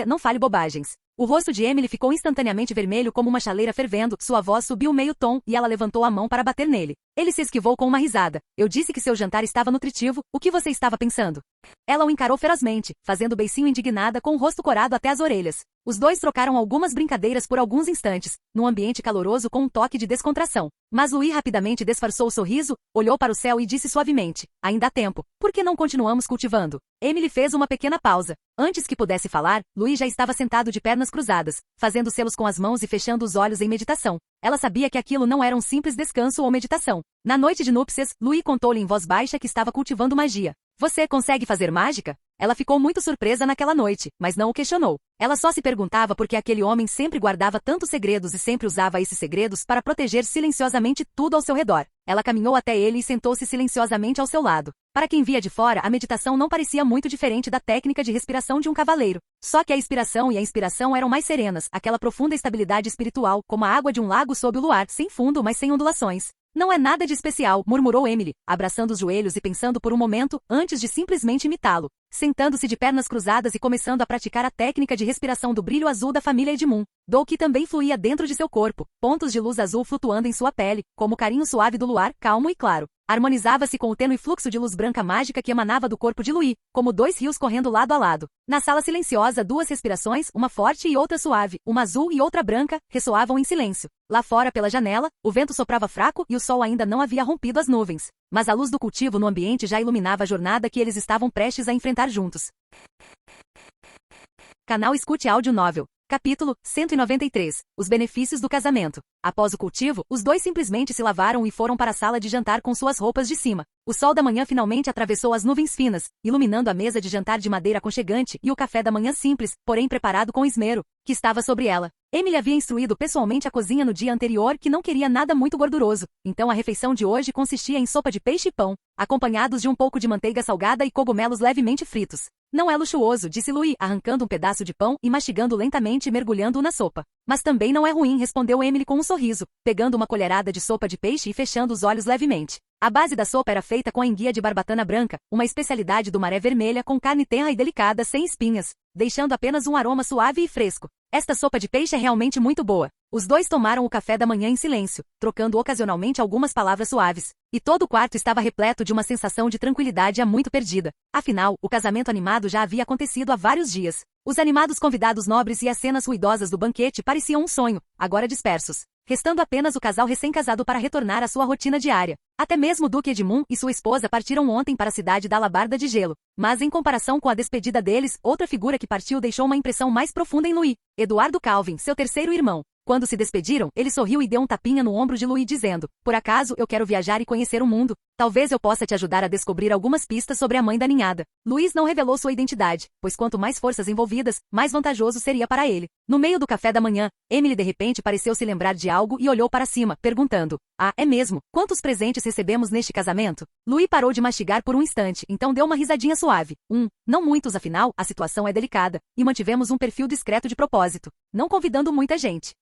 não fale bobagens. O rosto de Emily ficou instantaneamente vermelho como uma chaleira fervendo, sua voz subiu meio tom e ela levantou a mão para bater nele. Ele se esquivou com uma risada. Eu disse que seu jantar estava nutritivo, o que você estava pensando? Ela o encarou ferozmente, fazendo beicinho indignada com o rosto corado até as orelhas. Os dois trocaram algumas brincadeiras por alguns instantes, num ambiente caloroso com um toque de descontração. Mas Louis rapidamente disfarçou o sorriso, olhou para o céu e disse suavemente, ainda há tempo, por que não continuamos cultivando? Emily fez uma pequena pausa. Antes que pudesse falar, Louis já estava sentado de pernas cruzadas, fazendo selos com as mãos e fechando os olhos em meditação. Ela sabia que aquilo não era um simples descanso ou meditação. Na noite de núpcias, Louis contou-lhe em voz baixa que estava cultivando magia. Você consegue fazer mágica? Ela ficou muito surpresa naquela noite, mas não o questionou. Ela só se perguntava por que aquele homem sempre guardava tantos segredos e sempre usava esses segredos para proteger silenciosamente tudo ao seu redor. Ela caminhou até ele e sentou-se silenciosamente ao seu lado. Para quem via de fora, a meditação não parecia muito diferente da técnica de respiração de um cavaleiro. Só que a expiração e a inspiração eram mais serenas, aquela profunda estabilidade espiritual, como a água de um lago sob o luar, sem fundo, mas sem ondulações. Não é nada de especial, murmurou Emily, abraçando os joelhos e pensando por um momento, antes de simplesmente imitá-lo. Sentando-se de pernas cruzadas e começando a praticar a técnica de respiração do brilho azul da família Edmund. Douk também fluía dentro de seu corpo, pontos de luz azul flutuando em sua pele, como o carinho suave do luar, calmo e claro. Harmonizava-se com o tênue fluxo de luz branca mágica que emanava do corpo de Louis, como dois rios correndo lado a lado. Na sala silenciosa, duas respirações, uma forte e outra suave, uma azul e outra branca, ressoavam em silêncio. Lá fora, pela janela, o vento soprava fraco e o sol ainda não havia rompido as nuvens. Mas a luz do cultivo no ambiente já iluminava a jornada que eles estavam prestes a enfrentar juntos. Canal Escute Áudio Novel. Capítulo 193. Os benefícios do casamento. Após o cultivo, os dois simplesmente se lavaram e foram para a sala de jantar com suas roupas de cima. O sol da manhã finalmente atravessou as nuvens finas, iluminando a mesa de jantar de madeira aconchegante e o café da manhã simples, porém preparado com esmero, que estava sobre ela. Emily havia instruído pessoalmente a cozinha no dia anterior que não queria nada muito gorduroso, então a refeição de hoje consistia em sopa de peixe e pão, acompanhados de um pouco de manteiga salgada e cogumelos levemente fritos. Não é luxuoso, disse Louis, arrancando um pedaço de pão e mastigando lentamente e mergulhando-o na sopa. Mas também não é ruim, respondeu Emily com um sorriso, pegando uma colherada de sopa de peixe e fechando os olhos levemente. A base da sopa era feita com a enguia de barbatana branca, uma especialidade do Maré Vermelha com carne tenra e delicada sem espinhas, deixando apenas um aroma suave e fresco. Esta sopa de peixe é realmente muito boa. Os dois tomaram o café da manhã em silêncio, trocando ocasionalmente algumas palavras suaves. E todo o quarto estava repleto de uma sensação de tranquilidade há muito perdida. Afinal, o casamento animado já havia acontecido há vários dias. Os animados convidados nobres e as cenas ruidosas do banquete pareciam um sonho, agora dispersos. Restando apenas o casal recém-casado para retornar à sua rotina diária. Até mesmo Duque Edmund e sua esposa partiram ontem para a cidade da Alabarda de Gelo. Mas em comparação com a despedida deles, outra figura que partiu deixou uma impressão mais profunda em Louis. Eduardo Calvin, seu terceiro irmão. Quando se despediram, ele sorriu e deu um tapinha no ombro de Louis dizendo, por acaso eu quero viajar e conhecer o mundo. Talvez eu possa te ajudar a descobrir algumas pistas sobre a mãe da ninhada. Louis não revelou sua identidade, pois quanto mais forças envolvidas, mais vantajoso seria para ele. No meio do café da manhã, Emily de repente pareceu se lembrar de algo e olhou para cima, perguntando, é mesmo? Quantos presentes recebemos neste casamento? Louis parou de mastigar por um instante, então deu uma risadinha suave. Não muitos, afinal, a situação é delicada, e mantivemos um perfil discreto de propósito, não convidando muita gente.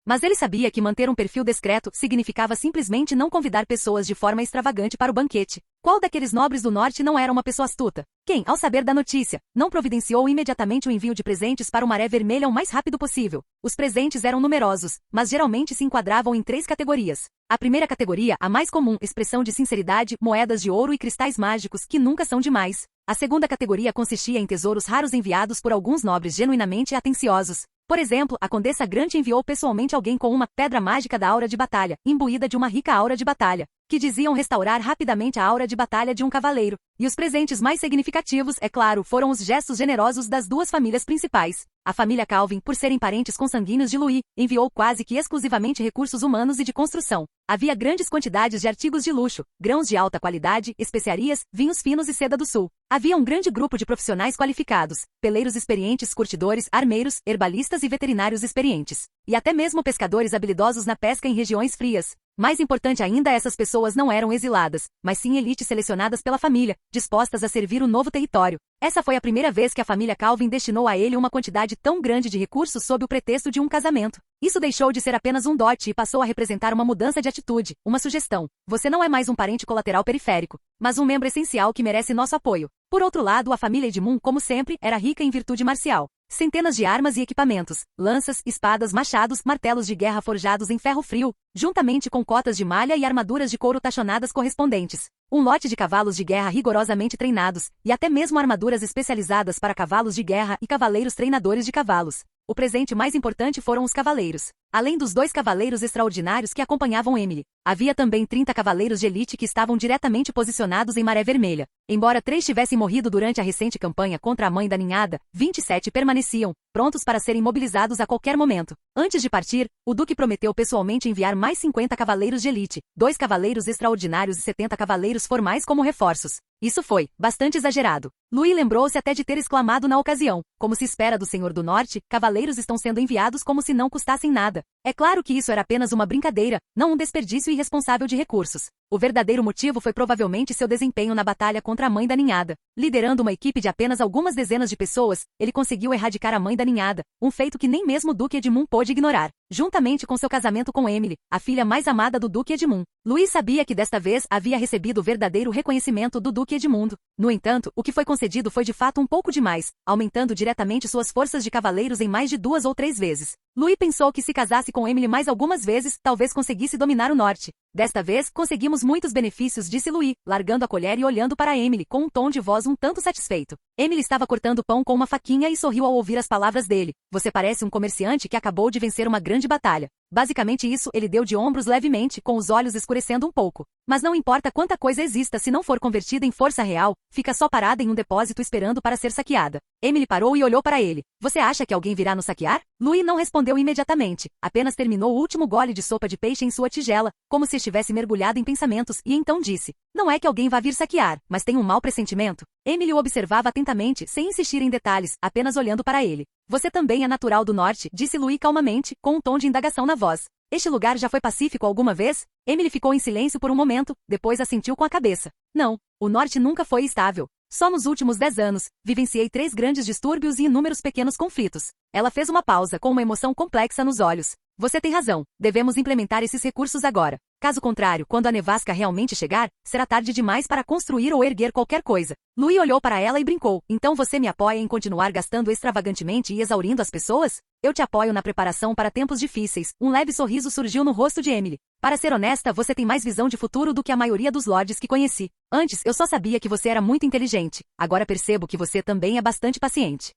Mas ele sabia que manter um perfil discreto significava simplesmente não convidar pessoas de forma extravagante para o banquete. Qual daqueles nobres do norte não era uma pessoa astuta? Quem, ao saber da notícia, não providenciou imediatamente o envio de presentes para o Maré Vermelha o mais rápido possível? Os presentes eram numerosos, mas geralmente se enquadravam em 3 categorias. A primeira categoria, a mais comum, expressão de sinceridade, moedas de ouro e cristais mágicos que nunca são demais. A segunda categoria consistia em tesouros raros enviados por alguns nobres genuinamente atenciosos. Por exemplo, a Condessa Grant enviou pessoalmente alguém com uma pedra mágica da aura de batalha, imbuída de uma rica aura de batalha, que diziam restaurar rapidamente a aura de batalha de um cavaleiro. E os presentes mais significativos, é claro, foram os gestos generosos das duas famílias principais. A família Calvin, por serem parentes consanguíneos de Louis, enviou quase que exclusivamente recursos humanos e de construção. Havia grandes quantidades de artigos de luxo, grãos de alta qualidade, especiarias, vinhos finos e seda do sul. Havia um grande grupo de profissionais qualificados, peleiros experientes, curtidores, armeiros, herbalistas e veterinários experientes. E até mesmo pescadores habilidosos na pesca em regiões frias. Mais importante ainda, essas pessoas não eram exiladas, mas sim elites selecionadas pela família, dispostas a servir o novo território. Essa foi a primeira vez que a família Calvin destinou a ele uma quantidade tão grande de recursos sob o pretexto de um casamento. Isso deixou de ser apenas um dote e passou a representar uma mudança de atitude, uma sugestão. Você não é mais um parente colateral periférico, mas um membro essencial que merece nosso apoio. Por outro lado, a família Edmund, como sempre, era rica em virtude marcial. Centenas de armas e equipamentos, lanças, espadas, machados, martelos de guerra forjados em ferro frio, juntamente com cotas de malha e armaduras de couro tachonadas correspondentes. Um lote de cavalos de guerra rigorosamente treinados, e até mesmo armaduras especializadas para cavalos de guerra e cavaleiros treinadores de cavalos. O presente mais importante foram os cavaleiros. Além dos 2 cavaleiros extraordinários que acompanhavam Emily, havia também 30 cavaleiros de elite que estavam diretamente posicionados em Maré Vermelha. Embora 3 tivessem morrido durante a recente campanha contra a Mãe da Ninhada, 27 permaneciam, prontos para serem mobilizados a qualquer momento. Antes de partir, o Duque prometeu pessoalmente enviar mais 50 cavaleiros de elite, 2 cavaleiros extraordinários e 70 cavaleiros formais como reforços. Isso foi bastante exagerado. Louis lembrou-se até de ter exclamado na ocasião, como se espera do Senhor do Norte, cavaleiros estão sendo enviados como se não custassem nada. É claro que isso era apenas uma brincadeira, não um desperdício irresponsável de recursos. O verdadeiro motivo foi provavelmente seu desempenho na batalha contra a Mãe da Ninhada. Liderando uma equipe de apenas algumas dezenas de pessoas, ele conseguiu erradicar a Mãe da Ninhada, um feito que nem mesmo o Duque Edmund pôde ignorar. Juntamente com seu casamento com Emily, a filha mais amada do Duque Edmund, Louis sabia que desta vez havia recebido o verdadeiro reconhecimento do Duque Edmundo. No entanto, o que foi concedido foi de fato um pouco demais, aumentando diretamente suas forças de cavaleiros em mais de 2 ou 3 vezes. Louis pensou que se casasse com Emily mais algumas vezes, talvez conseguisse dominar o norte. Desta vez, conseguimos muitos benefícios, disse Louis, largando a colher e olhando para Emily com um tom de voz um tanto satisfeito. Emily estava cortando pão com uma faquinha e sorriu ao ouvir as palavras dele. Você parece um comerciante que acabou de vencer uma grande batalha. Basicamente isso, ele deu de ombros levemente, com os olhos escurecendo um pouco. Mas não importa quanta coisa exista se não for convertida em força real, fica só parada em um depósito esperando para ser saqueada. Emily parou e olhou para ele. Você acha que alguém virá nos saquear? Louis não respondeu imediatamente, apenas terminou o último gole de sopa de peixe em sua tigela, como se estivesse mergulhado em pensamentos, e então disse, não é que alguém vá vir saquear, mas tem um mau pressentimento. Emily o observava atentamente, sem insistir em detalhes, apenas olhando para ele. Você também é natural do norte, disse Louis calmamente, com um tom de indagação na voz. Este lugar já foi pacífico alguma vez? Emily ficou em silêncio por um momento, depois assentiu com a cabeça. Não, o norte nunca foi estável. Só nos últimos 10 anos, vivenciei 3 grandes distúrbios e inúmeros pequenos conflitos. Ela fez uma pausa, com uma emoção complexa nos olhos. Você tem razão, devemos implementar esses recursos agora. Caso contrário, quando a nevasca realmente chegar, será tarde demais para construir ou erguer qualquer coisa. Louis olhou para ela e brincou. Então você me apoia em continuar gastando extravagantemente e exaurindo as pessoas? Eu te apoio na preparação para tempos difíceis. Um leve sorriso surgiu no rosto de Emily. Para ser honesta, você tem mais visão de futuro do que a maioria dos lords que conheci. Antes, eu só sabia que você era muito inteligente. Agora percebo que você também é bastante paciente.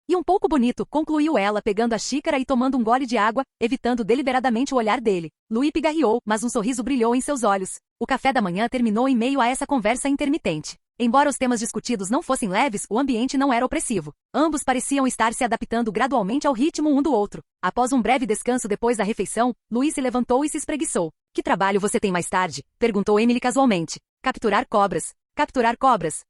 E um pouco bonito, concluiu ela pegando a xícara e tomando um gole de água, evitando deliberadamente o olhar dele. Louis pigarreou, mas um sorriso brilhou em seus olhos. O café da manhã terminou em meio a essa conversa intermitente. Embora os temas discutidos não fossem leves, o ambiente não era opressivo. Ambos pareciam estar se adaptando gradualmente ao ritmo um do outro. Após um breve descanso depois da refeição, Louis se levantou e se espreguiçou. Que trabalho você tem mais tarde? Perguntou Emily casualmente. Capturar cobras. Capturar cobras.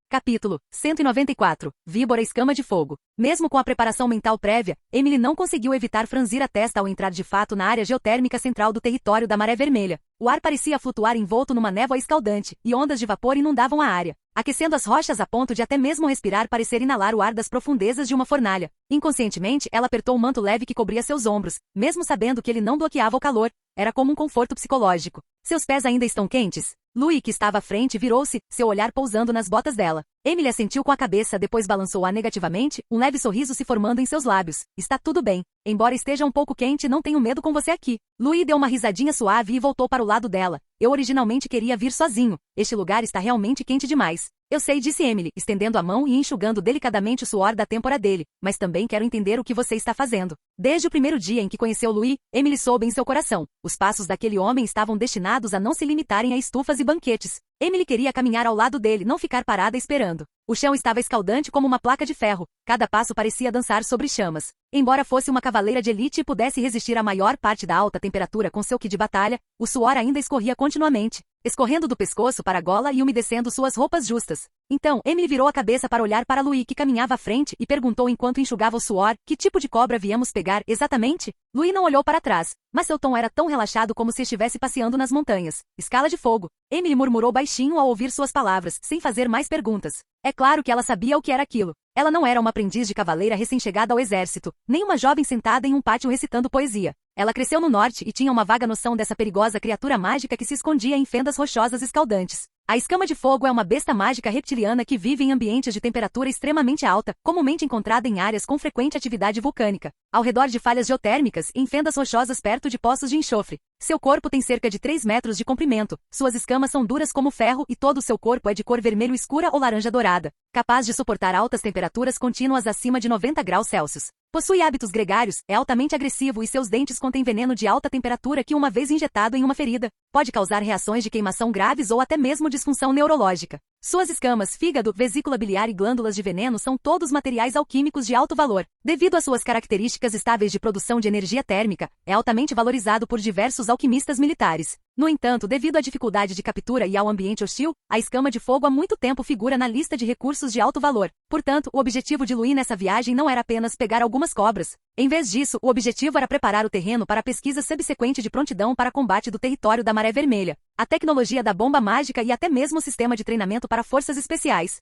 Capítulo 194. Víbora Escama de Fogo. Mesmo com a preparação mental prévia, Emily não conseguiu evitar franzir a testa ao entrar de fato na área geotérmica central do território da Maré Vermelha. O ar parecia flutuar envolto numa névoa escaldante, e ondas de vapor inundavam a área, aquecendo as rochas a ponto de até mesmo respirar parecer inalar o ar das profundezas de uma fornalha. Inconscientemente, ela apertou o manto leve que cobria seus ombros, mesmo sabendo que ele não bloqueava o calor. Era como um conforto psicológico. Seus pés ainda estão quentes? Louis, que estava à frente, virou-se, seu olhar pousando nas botas dela. Emily assentiu com a cabeça, depois balançou-a negativamente, um leve sorriso se formando em seus lábios. Está tudo bem. Embora esteja um pouco quente, não tenho medo com você aqui. Louis deu uma risadinha suave e voltou para o lado dela. Eu originalmente queria vir sozinho. Este lugar está realmente quente demais. Eu sei, disse Emily, estendendo a mão e enxugando delicadamente o suor da têmpora dele, mas também quero entender o que você está fazendo. Desde o primeiro dia em que conheceu Louis, Emily soube em seu coração. Os passos daquele homem estavam destinados a não se limitarem a estufas e banquetes. Emily queria caminhar ao lado dele, não ficar parada esperando. O chão estava escaldante como uma placa de ferro. Cada passo parecia dançar sobre chamas. Embora fosse uma cavaleira de elite e pudesse resistir à maior parte da alta temperatura com seu kit de batalha, o suor ainda escorria continuamente, escorrendo do pescoço para a gola e umedecendo suas roupas justas. Então, Emily virou a cabeça para olhar para Louis, que caminhava à frente, e perguntou enquanto enxugava o suor: que tipo de cobra viemos pegar, exatamente? Louis não olhou para trás, mas seu tom era tão relaxado como se estivesse passeando nas montanhas. Escala de fogo. Emily murmurou baixinho ao ouvir suas palavras, sem fazer mais perguntas. É claro que ela sabia o que era aquilo. Ela não era uma aprendiz de cavaleira recém-chegada ao exército, nem uma jovem sentada em um pátio recitando poesia. Ela cresceu no norte e tinha uma vaga noção dessa perigosa criatura mágica que se escondia em fendas rochosas escaldantes. A escama de fogo é uma besta mágica reptiliana que vive em ambientes de temperatura extremamente alta, comumente encontrada em áreas com frequente atividade vulcânica, ao redor de falhas geotérmicas e em fendas rochosas perto de poços de enxofre. Seu corpo tem cerca de 3 metros de comprimento, suas escamas são duras como ferro e todo o seu corpo é de cor vermelho escura ou laranja dourada, capaz de suportar altas temperaturas contínuas acima de 90 graus Celsius. Possui hábitos gregários, é altamente agressivo e seus dentes contêm veneno de alta temperatura que, uma vez injetado em uma ferida, pode causar reações de queimação graves ou até mesmo disfunção neurológica. Suas escamas, fígado, vesícula biliar e glândulas de veneno são todos materiais alquímicos de alto valor. Devido às suas características estáveis de produção de energia térmica, é altamente valorizado por diversos alquimistas militares. No entanto, devido à dificuldade de captura e ao ambiente hostil, a escama de fogo há muito tempo figura na lista de recursos de alto valor. Portanto, o objetivo de Louis nessa viagem não era apenas pegar algumas cobras. Em vez disso, o objetivo era preparar o terreno para a pesquisa subsequente de prontidão para combate do território da Maré Vermelha, a tecnologia da bomba mágica e até mesmo o sistema de treinamento para forças especiais.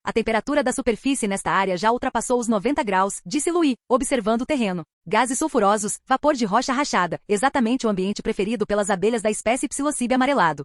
A temperatura da superfície nesta área já ultrapassou os 90 graus, disse Louis, observando o terreno. Gases sulfurosos, vapor de rocha rachada, exatamente o ambiente preferido pelas abelhas da espécie Psilocybe amarelado.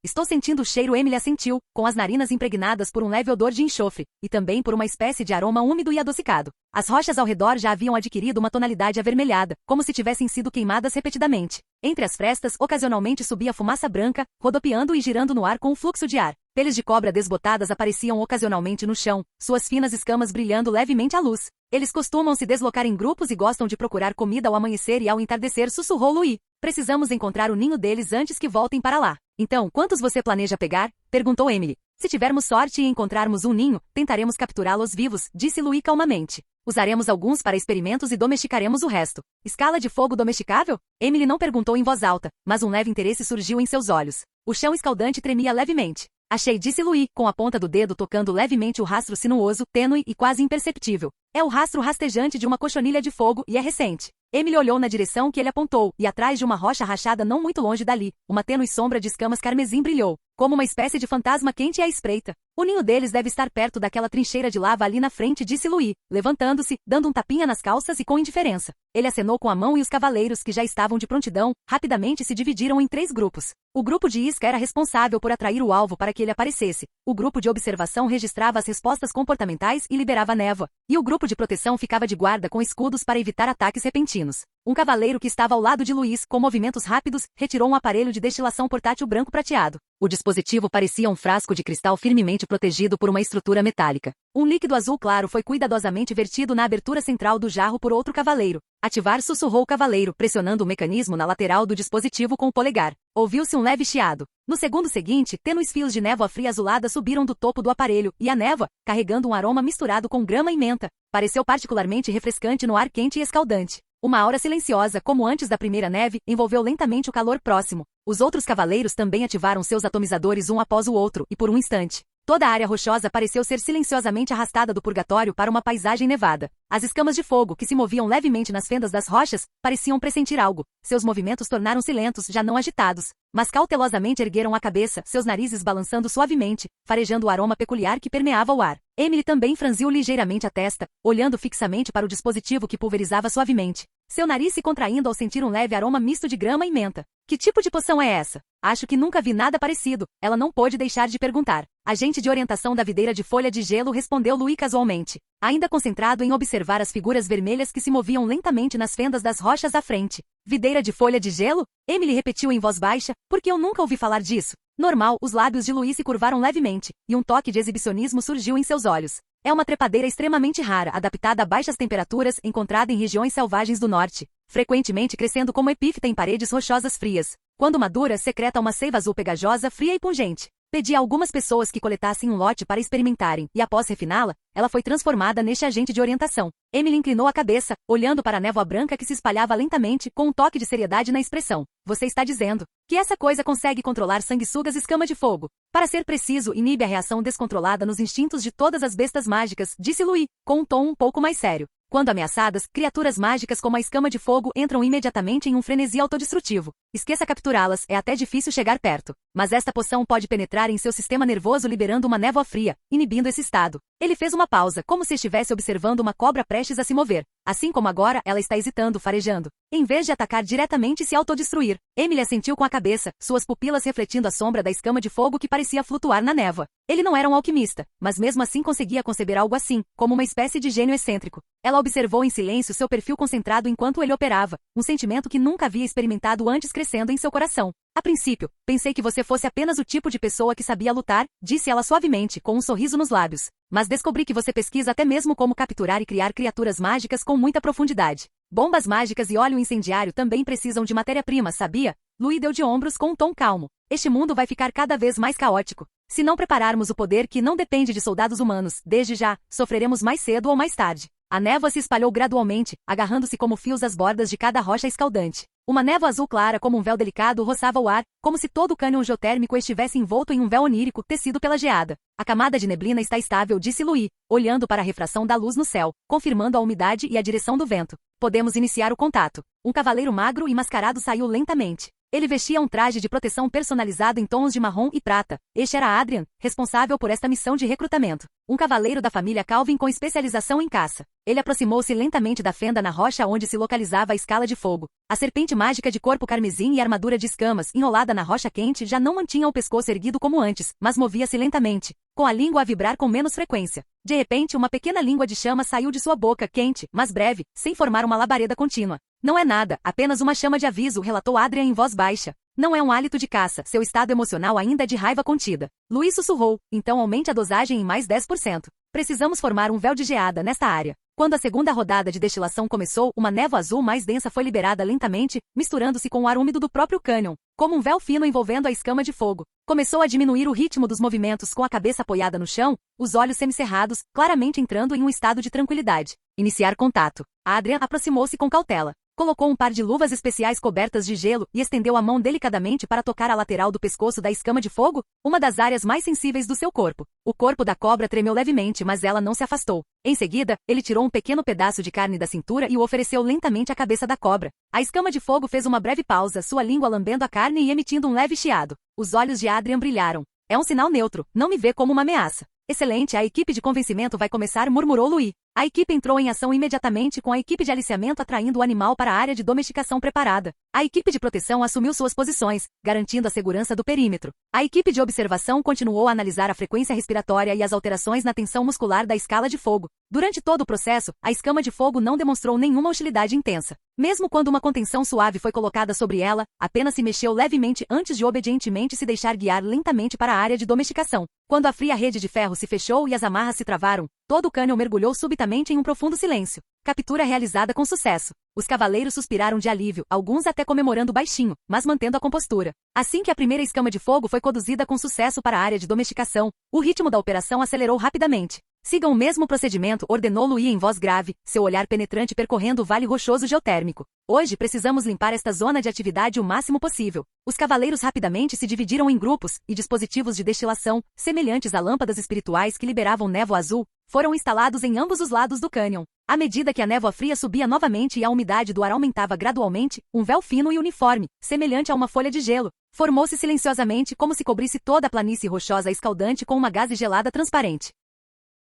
Estou sentindo o cheiro. Emily assentiu, com as narinas impregnadas por um leve odor de enxofre, e também por uma espécie de aroma úmido e adocicado. As rochas ao redor já haviam adquirido uma tonalidade avermelhada, como se tivessem sido queimadas repetidamente. Entre as frestas, ocasionalmente subia fumaça branca, rodopiando e girando no ar com o fluxo de ar. Peles de cobra desbotadas apareciam ocasionalmente no chão, suas finas escamas brilhando levemente à luz. Eles costumam se deslocar em grupos e gostam de procurar comida ao amanhecer e ao entardecer, sussurrou Louis. Precisamos encontrar o ninho deles antes que voltem para lá. Então, quantos você planeja pegar? Perguntou Emily. Se tivermos sorte e encontrarmos um ninho, tentaremos capturá-los vivos, disse Louis calmamente. Usaremos alguns para experimentos e domesticaremos o resto. Escala de fogo domesticável? Emily não perguntou em voz alta, mas um leve interesse surgiu em seus olhos. O chão escaldante tremia levemente. Achei, disse Louis, com a ponta do dedo tocando levemente o rastro sinuoso, tênue e quase imperceptível. É o rastro rastejante de uma cochonilha de fogo e é recente. Emily olhou na direção que ele apontou, e atrás de uma rocha rachada não muito longe dali, uma tênue sombra de escamas carmesim brilhou, como uma espécie de fantasma quente à espreita. O ninho deles deve estar perto daquela trincheira de lava ali na frente, disse Louis, levantando-se, dando um tapinha nas calças e com indiferença. Ele acenou com a mão e os cavaleiros, que já estavam de prontidão, rapidamente se dividiram em 3 grupos. O grupo de isca era responsável por atrair o alvo para que ele aparecesse. O grupo de observação registrava as respostas comportamentais e liberava a névoa. E o grupo de proteção ficava de guarda com escudos para evitar ataques repentinos. Um cavaleiro que estava ao lado de Louis, com movimentos rápidos, retirou um aparelho de destilação portátil branco prateado. O dispositivo parecia um frasco de cristal firmemente protegido por uma estrutura metálica. Um líquido azul claro foi cuidadosamente vertido na abertura central do jarro por outro cavaleiro. Ativar, sussurrou o cavaleiro, pressionando o mecanismo na lateral do dispositivo com o polegar. Ouviu-se um leve chiado. No segundo seguinte, tênues fios de névoa fria azulada subiram do topo do aparelho, e a névoa, carregando um aroma misturado com grama e menta, pareceu particularmente refrescante no ar quente e escaldante. Uma aura silenciosa, como antes da primeira neve, envolveu lentamente o calor próximo. Os outros cavaleiros também ativaram seus atomizadores um após o outro, e por um instante, Toda a área rochosa pareceu ser silenciosamente arrastada do purgatório para uma paisagem nevada. As escamas de fogo, que se moviam levemente nas fendas das rochas, pareciam pressentir algo. Seus movimentos tornaram-se lentos, já não agitados, mas cautelosamente ergueram a cabeça, seus narizes balançando suavemente, farejando o aroma peculiar que permeava o ar. Emily também franziu ligeiramente a testa, olhando fixamente para o dispositivo que pulverizava suavemente. Seu nariz se contraindo ao sentir um leve aroma misto de grama e menta. Que tipo de poção é essa? Acho que nunca vi nada parecido. Ela não pôde deixar de perguntar. Agente de orientação da videira de folha de gelo, respondeu Louis casualmente, ainda concentrado em observar as figuras vermelhas que se moviam lentamente nas fendas das rochas à frente. Videira de folha de gelo? Emily repetiu em voz baixa, porque eu nunca ouvi falar disso. Normal, os lábios de Louis se curvaram levemente, e um toque de exibicionismo surgiu em seus olhos. É uma trepadeira extremamente rara, adaptada a baixas temperaturas, encontrada em regiões selvagens do norte, frequentemente crescendo como epífita em paredes rochosas frias. Quando madura, secreta uma seiva azul pegajosa, fria e pungente. Pedi a algumas pessoas que coletassem um lote para experimentarem, e após refiná-la, ela foi transformada neste agente de orientação. Emily inclinou a cabeça, olhando para a névoa branca que se espalhava lentamente, com um toque de seriedade na expressão. Você está dizendo que essa coisa consegue controlar sanguessugas escama de fogo. Para ser preciso, inibe a reação descontrolada nos instintos de todas as bestas mágicas, disse Louis, com um tom um pouco mais sério. Quando ameaçadas, criaturas mágicas como a escama de fogo entram imediatamente em um frenesi autodestrutivo. Esqueça capturá-las, é até difícil chegar perto. Mas esta poção pode penetrar em seu sistema nervoso liberando uma névoa fria, inibindo esse estado. Ele fez uma pausa, como se estivesse observando uma cobra prestes a se mover. Assim como agora, ela está hesitando, farejando. Em vez de atacar diretamente e se autodestruir, Emily assentiu com a cabeça, suas pupilas refletindo a sombra da escama de fogo que parecia flutuar na névoa. Ele não era um alquimista, mas mesmo assim conseguia conceber algo assim, como uma espécie de gênio excêntrico. Ela observou em silêncio seu perfil concentrado enquanto ele operava, um sentimento que nunca havia experimentado antes crescendo em seu coração. A princípio, pensei que você fosse apenas o tipo de pessoa que sabia lutar, disse ela suavemente, com um sorriso nos lábios. Mas descobri que você pesquisa até mesmo como capturar e criar criaturas mágicas com muita profundidade. Bombas mágicas e óleo incendiário também precisam de matéria-prima, sabia? Louis deu de ombros com um tom calmo. Este mundo vai ficar cada vez mais caótico. Se não prepararmos o poder que não depende de soldados humanos, desde já, sofreremos mais cedo ou mais tarde. A névoa se espalhou gradualmente, agarrando-se como fios às bordas de cada rocha escaldante. Uma névoa azul clara como um véu delicado roçava o ar, como se todo o cânion geotérmico estivesse envolto em um véu onírico tecido pela geada. A camada de neblina está estável, disse Louis, olhando para a refração da luz no céu, confirmando a umidade e a direção do vento. Podemos iniciar o contato. Um cavaleiro magro e mascarado saiu lentamente. Ele vestia um traje de proteção personalizado em tons de marrom e prata. Este era Adrian, responsável por esta missão de recrutamento. Um cavaleiro da família Calvin com especialização em caça. Ele aproximou-se lentamente da fenda na rocha onde se localizava a escala de fogo. A serpente mágica de corpo carmesim e armadura de escamas, enrolada na rocha quente, já não mantinha o pescoço erguido como antes, mas movia-se lentamente, com a língua a vibrar com menos frequência. De repente, uma pequena língua de chama saiu de sua boca, quente, mas breve, sem formar uma labareda contínua. Não é nada, apenas uma chama de aviso, relatou Adrian em voz baixa. Não é um hálito de caça, seu estado emocional ainda é de raiva contida. Louis sussurrou, então aumente a dosagem em mais 10%. Precisamos formar um véu de geada nesta área. Quando a segunda rodada de destilação começou, uma névoa azul mais densa foi liberada lentamente, misturando-se com o ar úmido do próprio cânion, como um véu fino envolvendo a escama de fogo. Começou a diminuir o ritmo dos movimentos com a cabeça apoiada no chão, os olhos semicerrados, claramente entrando em um estado de tranquilidade. Iniciar contato. Adrian aproximou-se com cautela. Colocou um par de luvas especiais cobertas de gelo e estendeu a mão delicadamente para tocar a lateral do pescoço da escama de fogo, uma das áreas mais sensíveis do seu corpo. O corpo da cobra tremeu levemente, mas ela não se afastou. Em seguida, ele tirou um pequeno pedaço de carne da cintura e o ofereceu lentamente à cabeça da cobra. A escama de fogo fez uma breve pausa, sua língua lambendo a carne e emitindo um leve chiado. Os olhos de Adrian brilharam. É um sinal neutro, não me vê como uma ameaça. Excelente, a equipe de convencimento vai começar, murmurou Louis. A equipe entrou em ação imediatamente com a equipe de aliciamento atraindo o animal para a área de domesticação preparada. A equipe de proteção assumiu suas posições, garantindo a segurança do perímetro. A equipe de observação continuou a analisar a frequência respiratória e as alterações na tensão muscular da escala de fogo. Durante todo o processo, a escama de fogo não demonstrou nenhuma hostilidade intensa. Mesmo quando uma contenção suave foi colocada sobre ela, apenas se mexeu levemente antes de obedientemente se deixar guiar lentamente para a área de domesticação. Quando a fria rede de ferro se fechou e as amarras se travaram, todo o cânion mergulhou subitamente em um profundo silêncio. Captura realizada com sucesso. Os cavaleiros suspiraram de alívio, alguns até comemorando baixinho, mas mantendo a compostura. Assim que a primeira escama de fogo foi conduzida com sucesso para a área de domesticação, o ritmo da operação acelerou rapidamente. Sigam o mesmo procedimento, ordenou Louis em voz grave, seu olhar penetrante percorrendo o vale rochoso geotérmico. Hoje precisamos limpar esta zona de atividade o máximo possível. Os cavaleiros rapidamente se dividiram em grupos, e dispositivos de destilação, semelhantes a lâmpadas espirituais que liberavam névoa azul, foram instalados em ambos os lados do cânion. À medida que a névoa fria subia novamente e a umidade do ar aumentava gradualmente, um véu fino e uniforme, semelhante a uma folha de gelo, formou-se silenciosamente como se cobrisse toda a planície rochosa escaldante com uma gaze gelada transparente.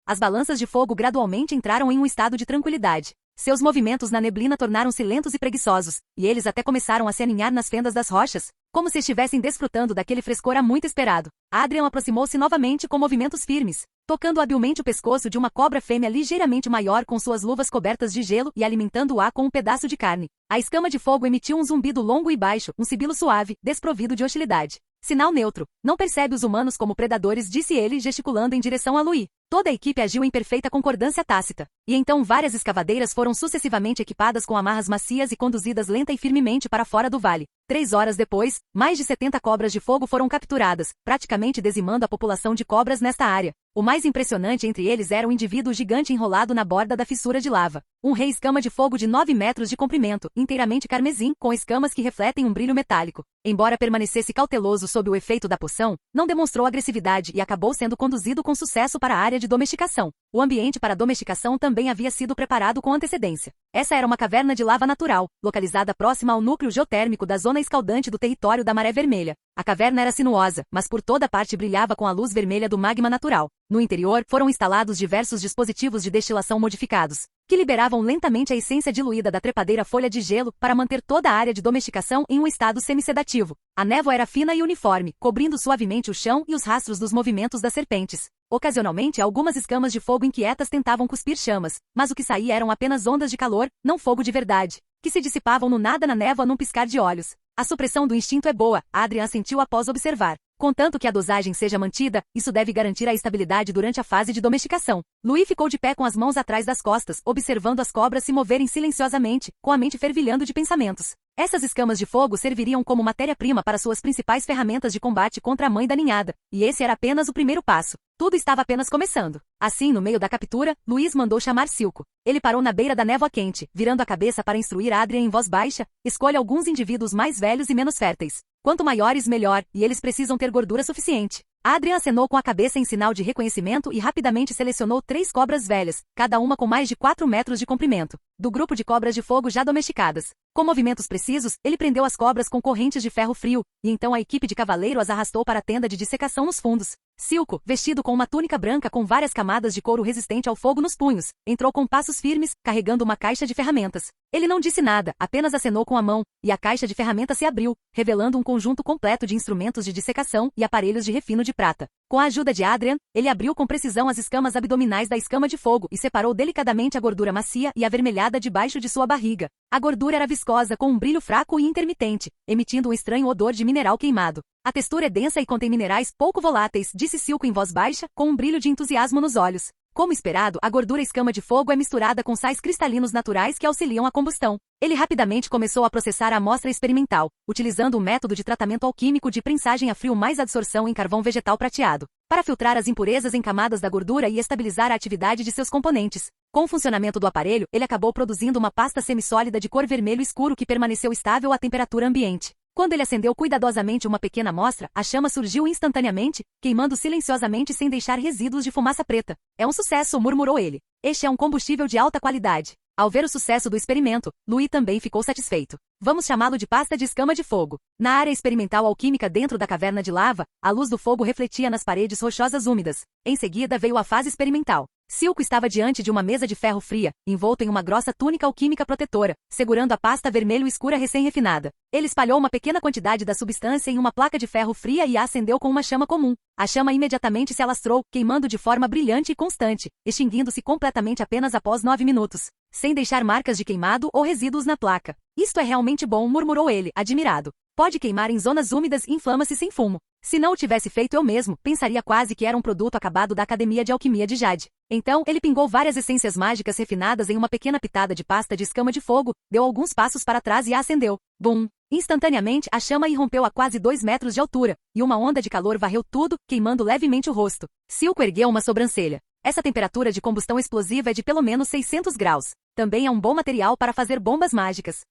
As balanças de fogo gradualmente entraram em um estado de tranquilidade. Seus movimentos na neblina tornaram-se lentos e preguiçosos, e eles até começaram a se aninhar nas fendas das rochas, como se estivessem desfrutando daquele frescor há muito esperado. Adrian aproximou-se novamente com movimentos firmes, tocando habilmente o pescoço de uma cobra fêmea ligeiramente maior com suas luvas cobertas de gelo e alimentando-a com um pedaço de carne. A escama de fogo emitiu um zumbido longo e baixo, um sibilo suave, desprovido de hostilidade. Sinal neutro. Não percebe os humanos como predadores, disse ele, gesticulando em direção a Louis. Toda a equipe agiu em perfeita concordância tácita. E então várias escavadeiras foram sucessivamente equipadas com amarras macias e conduzidas lenta e firmemente para fora do vale. 3 horas depois, mais de 70 cobras de fogo foram capturadas, praticamente dizimando a população de cobras nesta área. O mais impressionante entre eles era um indivíduo gigante enrolado na borda da fissura de lava. Um rei escama de fogo de 9 metros de comprimento, inteiramente carmesim, com escamas que refletem um brilho metálico. Embora permanecesse cauteloso sob o efeito da poção, não demonstrou agressividade e acabou sendo conduzido com sucesso para a área de domesticação. O ambiente para a domesticação também havia sido preparado com antecedência. Essa era uma caverna de lava natural, localizada próxima ao núcleo geotérmico da zona escaldante do território da Maré Vermelha. A caverna era sinuosa, mas por toda parte brilhava com a luz vermelha do magma natural. No interior, foram instalados diversos dispositivos de destilação modificados, que liberavam lentamente a essência diluída da trepadeira folha de gelo para manter toda a área de domesticação em um estado semi-sedativo. A névoa era fina e uniforme, cobrindo suavemente o chão e os rastros dos movimentos das serpentes. Ocasionalmente, algumas escamas de fogo inquietas tentavam cuspir chamas, mas o que saía eram apenas ondas de calor, não fogo de verdade, que se dissipavam no nada na névoa num piscar de olhos. A supressão do instinto é boa, Adrian assentiu após observar. Contanto que a dosagem seja mantida, isso deve garantir a estabilidade durante a fase de domesticação. Louis ficou de pé com as mãos atrás das costas, observando as cobras se moverem silenciosamente, com a mente fervilhando de pensamentos. Essas escamas de fogo serviriam como matéria-prima para suas principais ferramentas de combate contra a mãe da ninhada, e esse era apenas o primeiro passo. Tudo estava apenas começando. Assim, no meio da captura, Louis mandou chamar Silco. Ele parou na beira da névoa quente, virando a cabeça para instruir Adrian em voz baixa: escolha alguns indivíduos mais velhos e menos férteis. Quanto maiores, melhor, e eles precisam ter gordura suficiente. Adrian acenou com a cabeça em sinal de reconhecimento e rapidamente selecionou 3 cobras velhas, cada uma com mais de 4 metros de comprimento, do grupo de cobras de fogo já domesticadas. Com movimentos precisos, ele prendeu as cobras com correntes de ferro frio, e então a equipe de cavaleiro as arrastou para a tenda de dissecação nos fundos. Silco, vestido com uma túnica branca com várias camadas de couro resistente ao fogo nos punhos, entrou com passos firmes, carregando uma caixa de ferramentas. Ele não disse nada, apenas acenou com a mão, e a caixa de ferramentas se abriu, revelando um conjunto completo de instrumentos de dissecação e aparelhos de refino de prata. Com a ajuda de Adrian, ele abriu com precisão as escamas abdominais da escama de fogo e separou delicadamente a gordura macia e avermelhada debaixo de sua barriga. A gordura era viscosa com um brilho fraco e intermitente, emitindo um estranho odor de mineral queimado. A textura é densa e contém minerais pouco voláteis, disse Silco em voz baixa, com um brilho de entusiasmo nos olhos. Como esperado, a gordura escama de fogo é misturada com sais cristalinos naturais que auxiliam a combustão. Ele rapidamente começou a processar a amostra experimental, utilizando um método de tratamento alquímico de prensagem a frio mais absorção em carvão vegetal prateado, para filtrar as impurezas em camadas da gordura e estabilizar a atividade de seus componentes. Com o funcionamento do aparelho, ele acabou produzindo uma pasta semissólida de cor vermelho escuro que permaneceu estável à temperatura ambiente. Quando ele acendeu cuidadosamente uma pequena amostra, a chama surgiu instantaneamente, queimando silenciosamente sem deixar resíduos de fumaça preta. É um sucesso, murmurou ele. Este é um combustível de alta qualidade. Ao ver o sucesso do experimento, Louis também ficou satisfeito. Vamos chamá-lo de pasta de escama de fogo. Na área experimental alquímica dentro da caverna de lava, a luz do fogo refletia nas paredes rochosas úmidas. Em seguida veio a fase experimental. Silco estava diante de uma mesa de ferro fria, envolto em uma grossa túnica alquímica protetora, segurando a pasta vermelho escura recém-refinada. Ele espalhou uma pequena quantidade da substância em uma placa de ferro fria e a acendeu com uma chama comum. A chama imediatamente se alastrou, queimando de forma brilhante e constante, extinguindo-se completamente apenas após 9 minutos, sem deixar marcas de queimado ou resíduos na placa. Isto é realmente bom, murmurou ele, admirado. Pode queimar em zonas úmidas e inflama-se sem fumo. Se não o tivesse feito eu mesmo, pensaria quase que era um produto acabado da Academia de Alquimia de Jade. Então, ele pingou várias essências mágicas refinadas em uma pequena pitada de pasta de escama de fogo, deu alguns passos para trás e a acendeu. Bum! Instantaneamente, a chama irrompeu a quase 2 metros de altura, e uma onda de calor varreu tudo, queimando levemente o rosto. Silco ergueu uma sobrancelha. Essa temperatura de combustão explosiva é de pelo menos 600 graus. Também é um bom material para fazer bombas mágicas.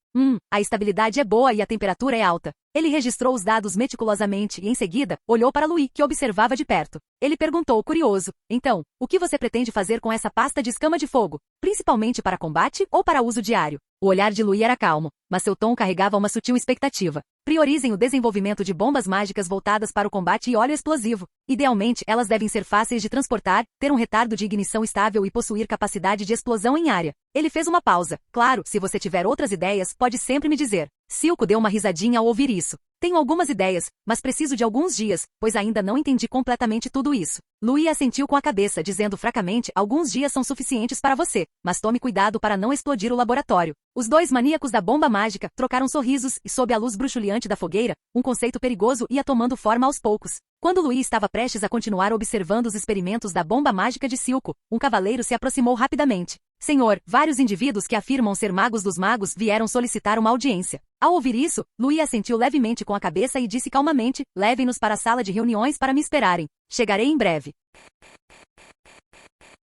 A estabilidade é boa e a temperatura é alta. Ele registrou os dados meticulosamente e, em seguida, olhou para Louis, que observava de perto. Ele perguntou, curioso: então, o que você pretende fazer com essa pasta de escama de fogo? Principalmente para combate ou para uso diário? O olhar de Louis era calmo, mas seu tom carregava uma sutil expectativa. Priorizem o desenvolvimento de bombas mágicas voltadas para o combate e óleo explosivo. Idealmente, elas devem ser fáceis de transportar, ter um retardo de ignição estável e possuir capacidade de explosão em área. Ele fez uma pausa. Claro, se você tiver outras ideias, pode sempre me dizer. Silco deu uma risadinha ao ouvir isso. Tenho algumas ideias, mas preciso de alguns dias, pois ainda não entendi completamente tudo isso. Louis assentiu com a cabeça, dizendo fracamente: alguns dias são suficientes para você, mas tome cuidado para não explodir o laboratório. Os dois maníacos da bomba mágica trocaram sorrisos e, sob a luz bruxuleante da fogueira, um conceito perigoso ia tomando forma aos poucos. Quando Louis estava prestes a continuar observando os experimentos da bomba mágica de Silco, um cavaleiro se aproximou rapidamente. Senhor, vários indivíduos que afirmam ser magos dos magos vieram solicitar uma audiência. Ao ouvir isso, Louis assentiu levemente com a cabeça e disse calmamente: levem-nos para a sala de reuniões para me esperarem. Chegarei em breve.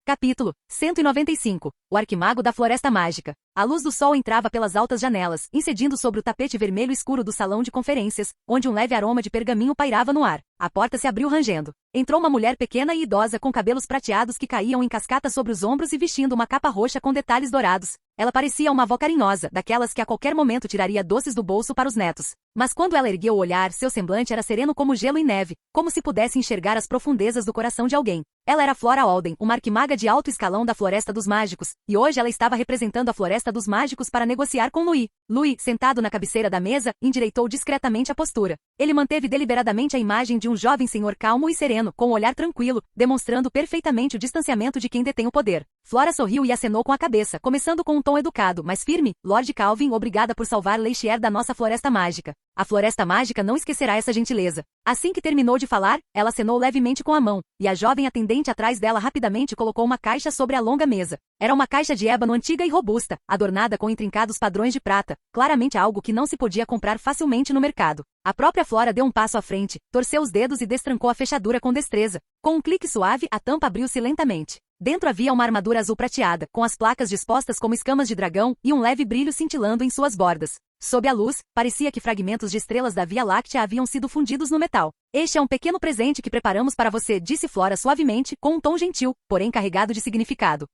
Capítulo 195. O Arquimago da Floresta Mágica. A luz do sol entrava pelas altas janelas, incidindo sobre o tapete vermelho escuro do salão de conferências, onde um leve aroma de pergaminho pairava no ar. A porta se abriu rangendo. Entrou uma mulher pequena e idosa com cabelos prateados que caíam em cascata sobre os ombros e vestindo uma capa roxa com detalhes dourados. Ela parecia uma avó carinhosa, daquelas que a qualquer momento tiraria doces do bolso para os netos. Mas quando ela ergueu o olhar, seu semblante era sereno como gelo e neve, como se pudesse enxergar as profundezas do coração de alguém. Ela era Flora Alden, uma arquimaga de alto escalão da Floresta dos Mágicos, e hoje ela estava representando a Floresta dos Mágicos para negociar com Louis. Louis, sentado na cabeceira da mesa, endireitou discretamente a postura. Ele manteve deliberadamente a imagem de um jovem senhor calmo e sereno, com um olhar tranquilo, demonstrando perfeitamente o distanciamento de quem detém o poder. Flora sorriu e acenou com a cabeça, começando com um tom educado, mas firme: Lord Calvin, obrigada por salvar Leishier da nossa Floresta Mágica. A Floresta Mágica não esquecerá essa gentileza. Assim que terminou de falar, ela acenou levemente com a mão, e a jovem atendente atrás dela rapidamente colocou uma caixa sobre a longa mesa. Era uma caixa de ébano antiga e robusta, adornada com intrincados padrões de prata, claramente algo que não se podia comprar facilmente no mercado. A própria Flora deu um passo à frente, torceu os dedos e destrancou a fechadura com destreza. Com um clique suave, a tampa abriu-se lentamente. Dentro havia uma armadura azul prateada, com as placas dispostas como escamas de dragão e um leve brilho cintilando em suas bordas. Sob a luz, parecia que fragmentos de estrelas da Via Láctea haviam sido fundidos no metal. Este é um pequeno presente que preparamos para você, disse Flora suavemente, com um tom gentil, porém carregado de significado.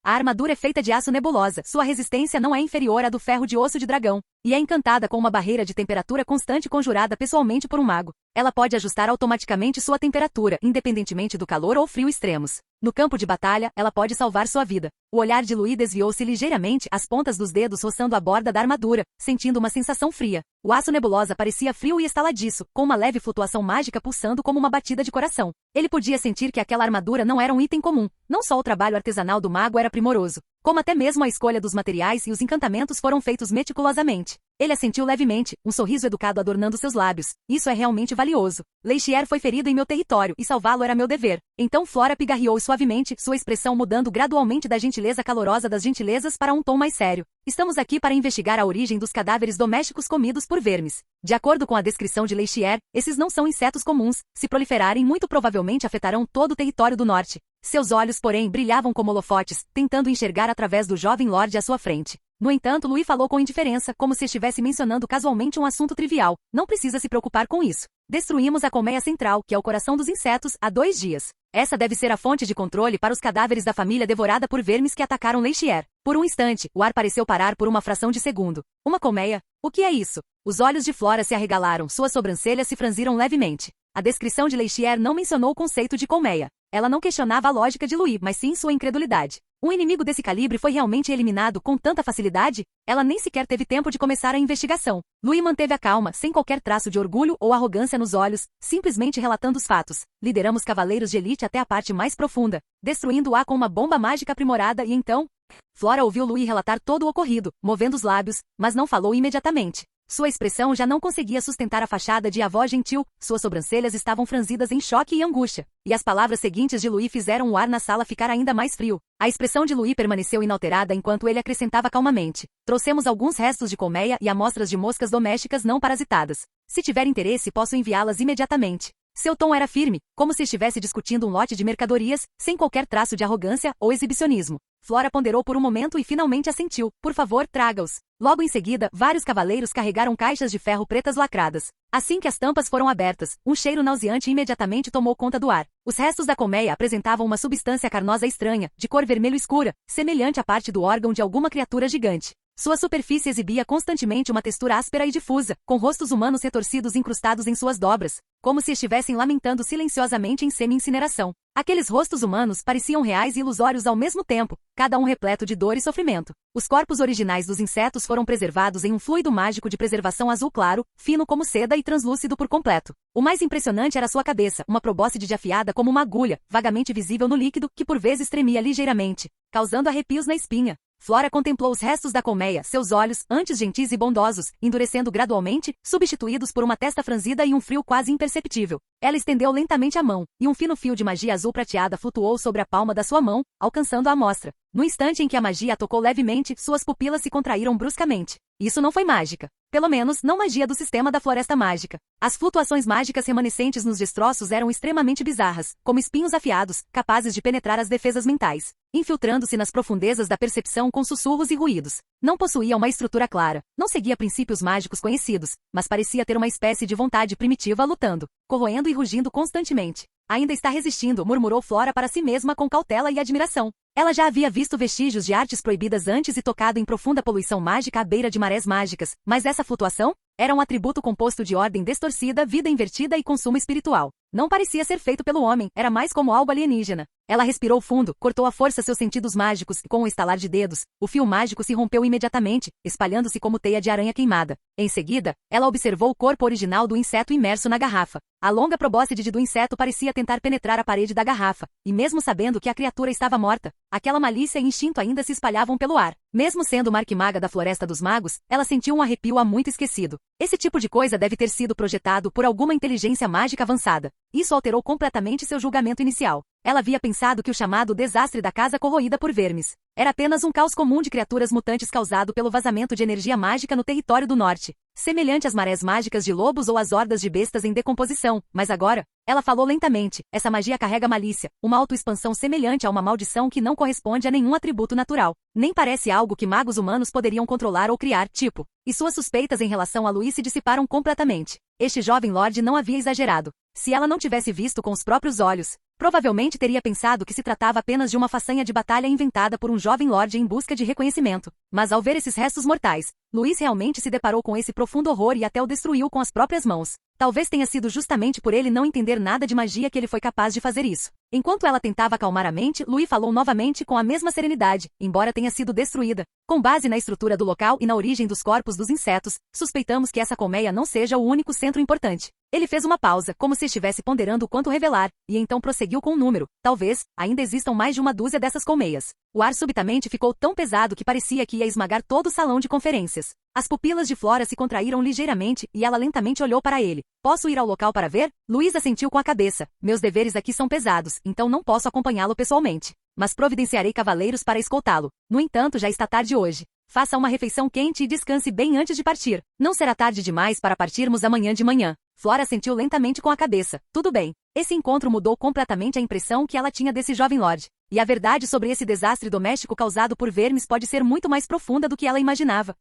A armadura é feita de aço nebulosa, sua resistência não é inferior à do ferro de osso de dragão, e é encantada com uma barreira de temperatura constante conjurada pessoalmente por um mago. Ela pode ajustar automaticamente sua temperatura, independentemente do calor ou frio extremos. No campo de batalha, ela pode salvar sua vida. O olhar de Louis desviou-se ligeiramente, as pontas dos dedos roçando a borda da armadura, sentindo uma sensação fria. O aço nebulosa parecia frio e estaladiço, com uma leve flutuação mágica pulsando como uma batida de coração. Ele podia sentir que aquela armadura não era um item comum. Não só o trabalho artesanal do mago era primoroso, como até mesmo a escolha dos materiais e os encantamentos foram feitos meticulosamente. Ele assentiu levemente, um sorriso educado adornando seus lábios. Isso é realmente valioso. Leishier foi ferido em meu território e salvá-lo era meu dever. Então Flora pigarreou suavemente, sua expressão mudando gradualmente da gentileza calorosa das gentilezas para um tom mais sério. Estamos aqui para investigar a origem dos cadáveres domésticos comidos por vermes. De acordo com a descrição de Leishier, esses não são insetos comuns. Se proliferarem, muito provavelmente afetarão todo o território do norte. Seus olhos, porém, brilhavam como holofotes, tentando enxergar através do jovem lorde à sua frente. No entanto, Louis falou com indiferença, como se estivesse mencionando casualmente um assunto trivial. Não precisa se preocupar com isso. Destruímos a colmeia central, que é o coração dos insetos, há 2 dias. Essa deve ser a fonte de controle para os cadáveres da família devorada por vermes que atacaram Leishier. Por um instante, o ar pareceu parar por uma fração de segundo. Uma colmeia? O que é isso? Os olhos de Flora se arregalaram, suas sobrancelhas se franziram levemente. A descrição de Leishier não mencionou o conceito de colmeia. Ela não questionava a lógica de Louis, mas sim sua incredulidade. Um inimigo desse calibre foi realmente eliminado com tanta facilidade? Ela nem sequer teve tempo de começar a investigação. Louis manteve a calma, sem qualquer traço de orgulho ou arrogância nos olhos, simplesmente relatando os fatos. Lideramos cavaleiros de elite até a parte mais profunda, destruindo-a com uma bomba mágica aprimorada e então... Flora ouviu Louis relatar todo o ocorrido, movendo os lábios, mas não falou imediatamente. Sua expressão já não conseguia sustentar a fachada de avó gentil, suas sobrancelhas estavam franzidas em choque e angústia, e as palavras seguintes de Louis fizeram o ar na sala ficar ainda mais frio. A expressão de Louis permaneceu inalterada enquanto ele acrescentava calmamente. Trouxemos alguns restos de colmeia e amostras de moscas domésticas não parasitadas. Se tiver interesse, posso enviá-las imediatamente. Seu tom era firme, como se estivesse discutindo um lote de mercadorias, sem qualquer traço de arrogância ou exibicionismo. Flora ponderou por um momento e finalmente assentiu. Por favor, traga-os. Logo em seguida, vários cavaleiros carregaram caixas de ferro pretas lacradas. Assim que as tampas foram abertas, um cheiro nauseante imediatamente tomou conta do ar. Os restos da colmeia apresentavam uma substância carnosa estranha, de cor vermelho escura, semelhante à parte do órgão de alguma criatura gigante. Sua superfície exibia constantemente uma textura áspera e difusa, com rostos humanos retorcidos incrustados em suas dobras, como se estivessem lamentando silenciosamente em semi-incineração. Aqueles rostos humanos pareciam reais e ilusórios ao mesmo tempo, cada um repleto de dor e sofrimento. Os corpos originais dos insetos foram preservados em um fluido mágico de preservação azul claro, fino como seda e translúcido por completo. O mais impressionante era sua cabeça, uma probóscide afiada como uma agulha, vagamente visível no líquido, que por vezes tremia ligeiramente, causando arrepios na espinha. Flora contemplou os restos da colmeia, seus olhos, antes gentis e bondosos, endurecendo gradualmente, substituídos por uma testa franzida e um frio quase imperceptível. Ela estendeu lentamente a mão, e um fino fio de magia azul prateada flutuou sobre a palma da sua mão, alcançando a amostra. No instante em que a magia a tocou levemente, suas pupilas se contraíram bruscamente. Isso não foi mágica. Pelo menos, não magia do sistema da floresta mágica. As flutuações mágicas remanescentes nos destroços eram extremamente bizarras, como espinhos afiados, capazes de penetrar as defesas mentais, infiltrando-se nas profundezas da percepção com sussurros e ruídos. Não possuía uma estrutura clara, não seguia princípios mágicos conhecidos, mas parecia ter uma espécie de vontade primitiva lutando, corroendo e rugindo constantemente. Ainda está resistindo, murmurou Flora para si mesma com cautela e admiração. Ela já havia visto vestígios de artes proibidas antes e tocado em profunda poluição mágica à beira de marés mágicas, mas essa flutuação era um atributo composto de ordem distorcida, vida invertida e consumo espiritual. Não parecia ser feito pelo homem, era mais como algo alienígena. Ela respirou fundo, cortou à força seus sentidos mágicos e, com um estalar de dedos, o fio mágico se rompeu imediatamente, espalhando-se como teia de aranha queimada. Em seguida, ela observou o corpo original do inseto imerso na garrafa. A longa probóscide do inseto parecia tentar penetrar a parede da garrafa, e mesmo sabendo que a criatura estava morta, aquela malícia e instinto ainda se espalhavam pelo ar. Mesmo sendo uma arquimaga da Floresta dos Magos, ela sentiu um arrepio há muito esquecido. Esse tipo de coisa deve ter sido projetado por alguma inteligência mágica avançada. Isso alterou completamente seu julgamento inicial. Ela havia pensado que o chamado desastre da casa corroída por vermes era apenas um caos comum de criaturas mutantes causado pelo vazamento de energia mágica no território do norte, semelhante às marés mágicas de lobos ou às hordas de bestas em decomposição, mas agora, ela falou lentamente, essa magia carrega malícia, uma autoexpansão semelhante a uma maldição que não corresponde a nenhum atributo natural, nem parece algo que magos humanos poderiam controlar ou criar, tipo, e suas suspeitas em relação a Louis se dissiparam completamente. Este jovem lorde não havia exagerado. Se ela não tivesse visto com os próprios olhos, provavelmente teria pensado que se tratava apenas de uma façanha de batalha inventada por um jovem lorde em busca de reconhecimento. Mas ao ver esses restos mortais, Louis realmente se deparou com esse profundo horror e até o destruiu com as próprias mãos. Talvez tenha sido justamente por ele não entender nada de magia que ele foi capaz de fazer isso. Enquanto ela tentava acalmar a mente, Louis falou novamente com a mesma serenidade, embora tenha sido destruída. Com base na estrutura do local e na origem dos corpos dos insetos, suspeitamos que essa colmeia não seja o único centro importante. Ele fez uma pausa, como se estivesse ponderando o quanto revelar, e então prosseguiu com um número. Talvez, ainda existam mais de uma dúzia dessas colmeias. O ar subitamente ficou tão pesado que parecia que ia esmagar todo o salão de conferências. As pupilas de Flora se contraíram ligeiramente e ela lentamente olhou para ele. Posso ir ao local para ver? Luísa assentiu com a cabeça. Meus deveres aqui são pesados, então não posso acompanhá-lo pessoalmente. Mas providenciarei cavaleiros para escoltá-lo. No entanto, já está tarde hoje. Faça uma refeição quente e descanse bem antes de partir. Não será tarde demais para partirmos amanhã de manhã. Flora assentiu lentamente com a cabeça. Tudo bem. Esse encontro mudou completamente a impressão que ela tinha desse jovem lorde. E a verdade sobre esse desastre doméstico causado por vermes pode ser muito mais profunda do que ela imaginava.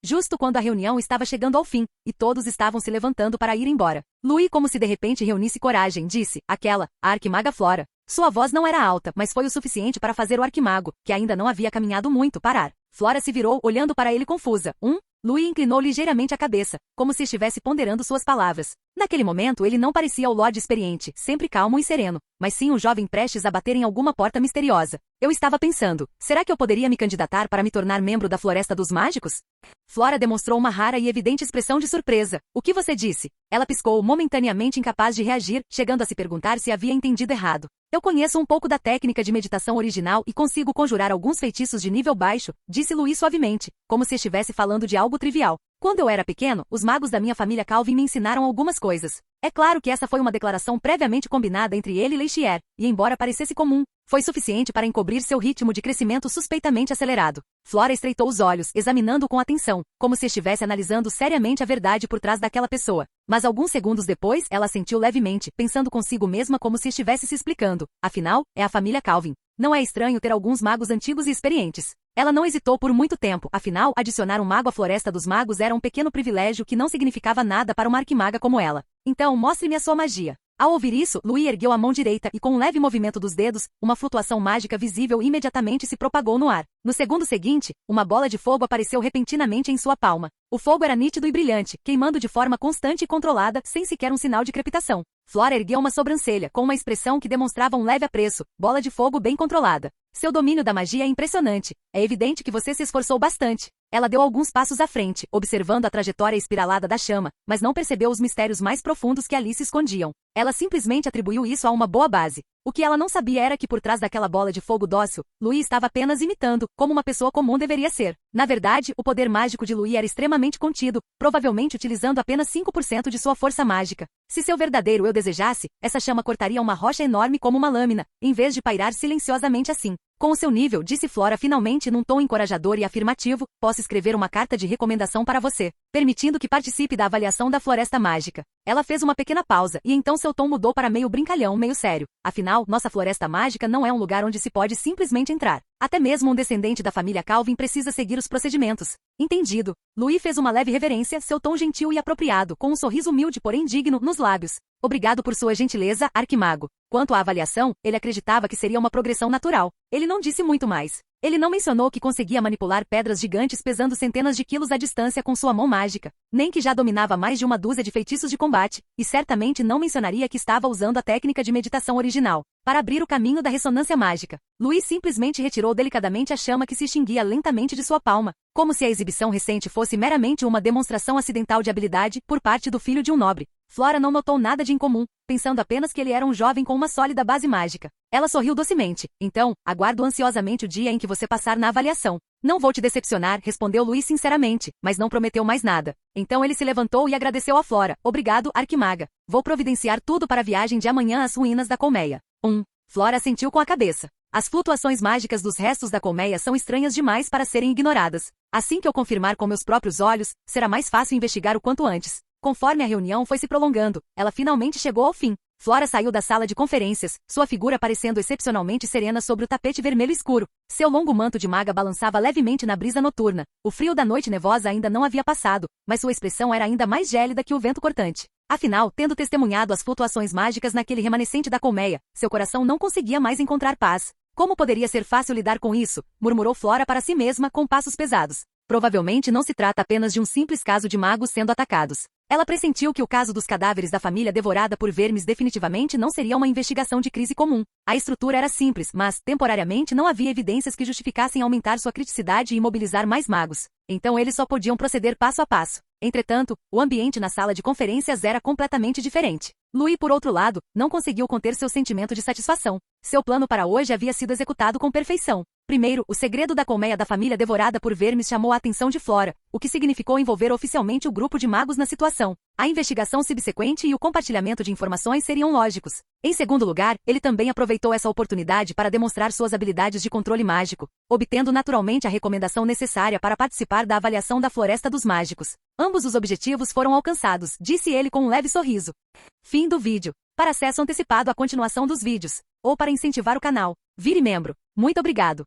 Justo quando a reunião estava chegando ao fim, e todos estavam se levantando para ir embora. Louis, como se de repente reunisse coragem, disse, a arquimaga Flora. Sua voz não era alta, mas foi o suficiente para fazer o arquimago, que ainda não havia caminhado muito, parar. Flora se virou, olhando para ele confusa. Louis inclinou ligeiramente a cabeça, como se estivesse ponderando suas palavras. Naquele momento ele não parecia o Lorde experiente, sempre calmo e sereno, mas sim um jovem prestes a bater em alguma porta misteriosa. Eu estava pensando, será que eu poderia me candidatar para me tornar membro da Floresta dos Mágicos? Flora demonstrou uma rara e evidente expressão de surpresa. O que você disse? Ela piscou, momentaneamente incapaz de reagir, chegando a se perguntar se havia entendido errado. Eu conheço um pouco da técnica de meditação original e consigo conjurar alguns feitiços de nível baixo, disse Louis suavemente, como se estivesse falando de algo trivial. Quando eu era pequeno, os magos da minha família Calvin me ensinaram algumas coisas. É claro que essa foi uma declaração previamente combinada entre ele e Leishier, e embora parecesse comum, foi suficiente para encobrir seu ritmo de crescimento suspeitamente acelerado. Flora estreitou os olhos, examinando com atenção, como se estivesse analisando seriamente a verdade por trás daquela pessoa. Mas alguns segundos depois, ela sentiu levemente, pensando consigo mesma como se estivesse se explicando. Afinal, é a família Calvin. Não é estranho ter alguns magos antigos e experientes. Ela não hesitou por muito tempo, afinal, adicionar um mago à Floresta dos Magos era um pequeno privilégio que não significava nada para uma arquimaga como ela. Então, mostre-me a sua magia. Ao ouvir isso, Louis ergueu a mão direita e com um leve movimento dos dedos, uma flutuação mágica visível imediatamente se propagou no ar. No segundo seguinte, uma bola de fogo apareceu repentinamente em sua palma. O fogo era nítido e brilhante, queimando de forma constante e controlada, sem sequer um sinal de crepitação. Flora ergueu uma sobrancelha, com uma expressão que demonstrava um leve apreço, bola de fogo bem controlada. Seu domínio da magia é impressionante. É evidente que você se esforçou bastante. Ela deu alguns passos à frente, observando a trajetória espiralada da chama, mas não percebeu os mistérios mais profundos que ali se escondiam. Ela simplesmente atribuiu isso a uma boa base. O que ela não sabia era que por trás daquela bola de fogo dócil, Louis estava apenas imitando, como uma pessoa comum deveria ser. Na verdade, o poder mágico de Louis era extremamente contido, provavelmente utilizando apenas 5% de sua força mágica. Se seu verdadeiro eu desejasse, essa chama cortaria uma rocha enorme como uma lâmina, em vez de pairar silenciosamente assim. Com o seu nível, disse Flora finalmente num tom encorajador e afirmativo, posso escrever uma carta de recomendação para você, permitindo que participe da avaliação da Floresta Mágica. Ela fez uma pequena pausa, e então seu tom mudou para meio brincalhão, meio sério. Afinal, nossa Floresta Mágica não é um lugar onde se pode simplesmente entrar. Até mesmo um descendente da família Calvin precisa seguir os procedimentos. Entendido. Louis fez uma leve reverência, seu tom gentil e apropriado, com um sorriso humilde porém digno, nos lábios. Obrigado por sua gentileza, arquimago. Quanto à avaliação, ele acreditava que seria uma progressão natural. Ele não disse muito mais. Ele não mencionou que conseguia manipular pedras gigantes pesando centenas de quilos à distância com sua mão mágica, nem que já dominava mais de uma dúzia de feitiços de combate, e certamente não mencionaria que estava usando a técnica de meditação original para abrir o caminho da ressonância mágica. Louis simplesmente retirou delicadamente a chama que se extinguia lentamente de sua palma, como se a exibição recente fosse meramente uma demonstração acidental de habilidade por parte do filho de um nobre. Flora não notou nada de incomum, pensando apenas que ele era um jovem com uma sólida base mágica. Ela sorriu docemente. Então, aguardo ansiosamente o dia em que você passar na avaliação. Não vou te decepcionar, respondeu Louis sinceramente, mas não prometeu mais nada. Então ele se levantou e agradeceu a Flora. Obrigado, arquimaga. Vou providenciar tudo para a viagem de amanhã às ruínas da colmeia. Flora assentiu com a cabeça. As flutuações mágicas dos restos da colmeia são estranhas demais para serem ignoradas. Assim que eu confirmar com meus próprios olhos, será mais fácil investigar o quanto antes. Conforme a reunião foi se prolongando, ela finalmente chegou ao fim. Flora saiu da sala de conferências, sua figura parecendo excepcionalmente serena sobre o tapete vermelho escuro. Seu longo manto de maga balançava levemente na brisa noturna. O frio da noite nevosa ainda não havia passado, mas sua expressão era ainda mais gélida que o vento cortante. Afinal, tendo testemunhado as flutuações mágicas naquele remanescente da colmeia, seu coração não conseguia mais encontrar paz. Como poderia ser fácil lidar com isso? Murmurou Flora para si mesma com passos pesados. Provavelmente não se trata apenas de um simples caso de magos sendo atacados. Ela pressentiu que o caso dos cadáveres da família devorada por vermes definitivamente não seria uma investigação de crise comum. A estrutura era simples, mas, temporariamente, não havia evidências que justificassem aumentar sua criticidade e imobilizar mais magos. Então eles só podiam proceder passo a passo. Entretanto, o ambiente na sala de conferências era completamente diferente. Louis, por outro lado, não conseguiu conter seu sentimento de satisfação. Seu plano para hoje havia sido executado com perfeição. Primeiro, o segredo da colmeia da família devorada por vermes chamou a atenção de Flora, o que significou envolver oficialmente o grupo de magos na situação. A investigação subsequente e o compartilhamento de informações seriam lógicos. Em segundo lugar, ele também aproveitou essa oportunidade para demonstrar suas habilidades de controle mágico, obtendo naturalmente a recomendação necessária para participar da avaliação da Floresta dos Mágicos. Ambos os objetivos foram alcançados, disse ele com um leve sorriso. Fim do vídeo. Para acesso antecipado à continuação dos vídeos, ou para incentivar o canal, vire membro. Muito obrigado.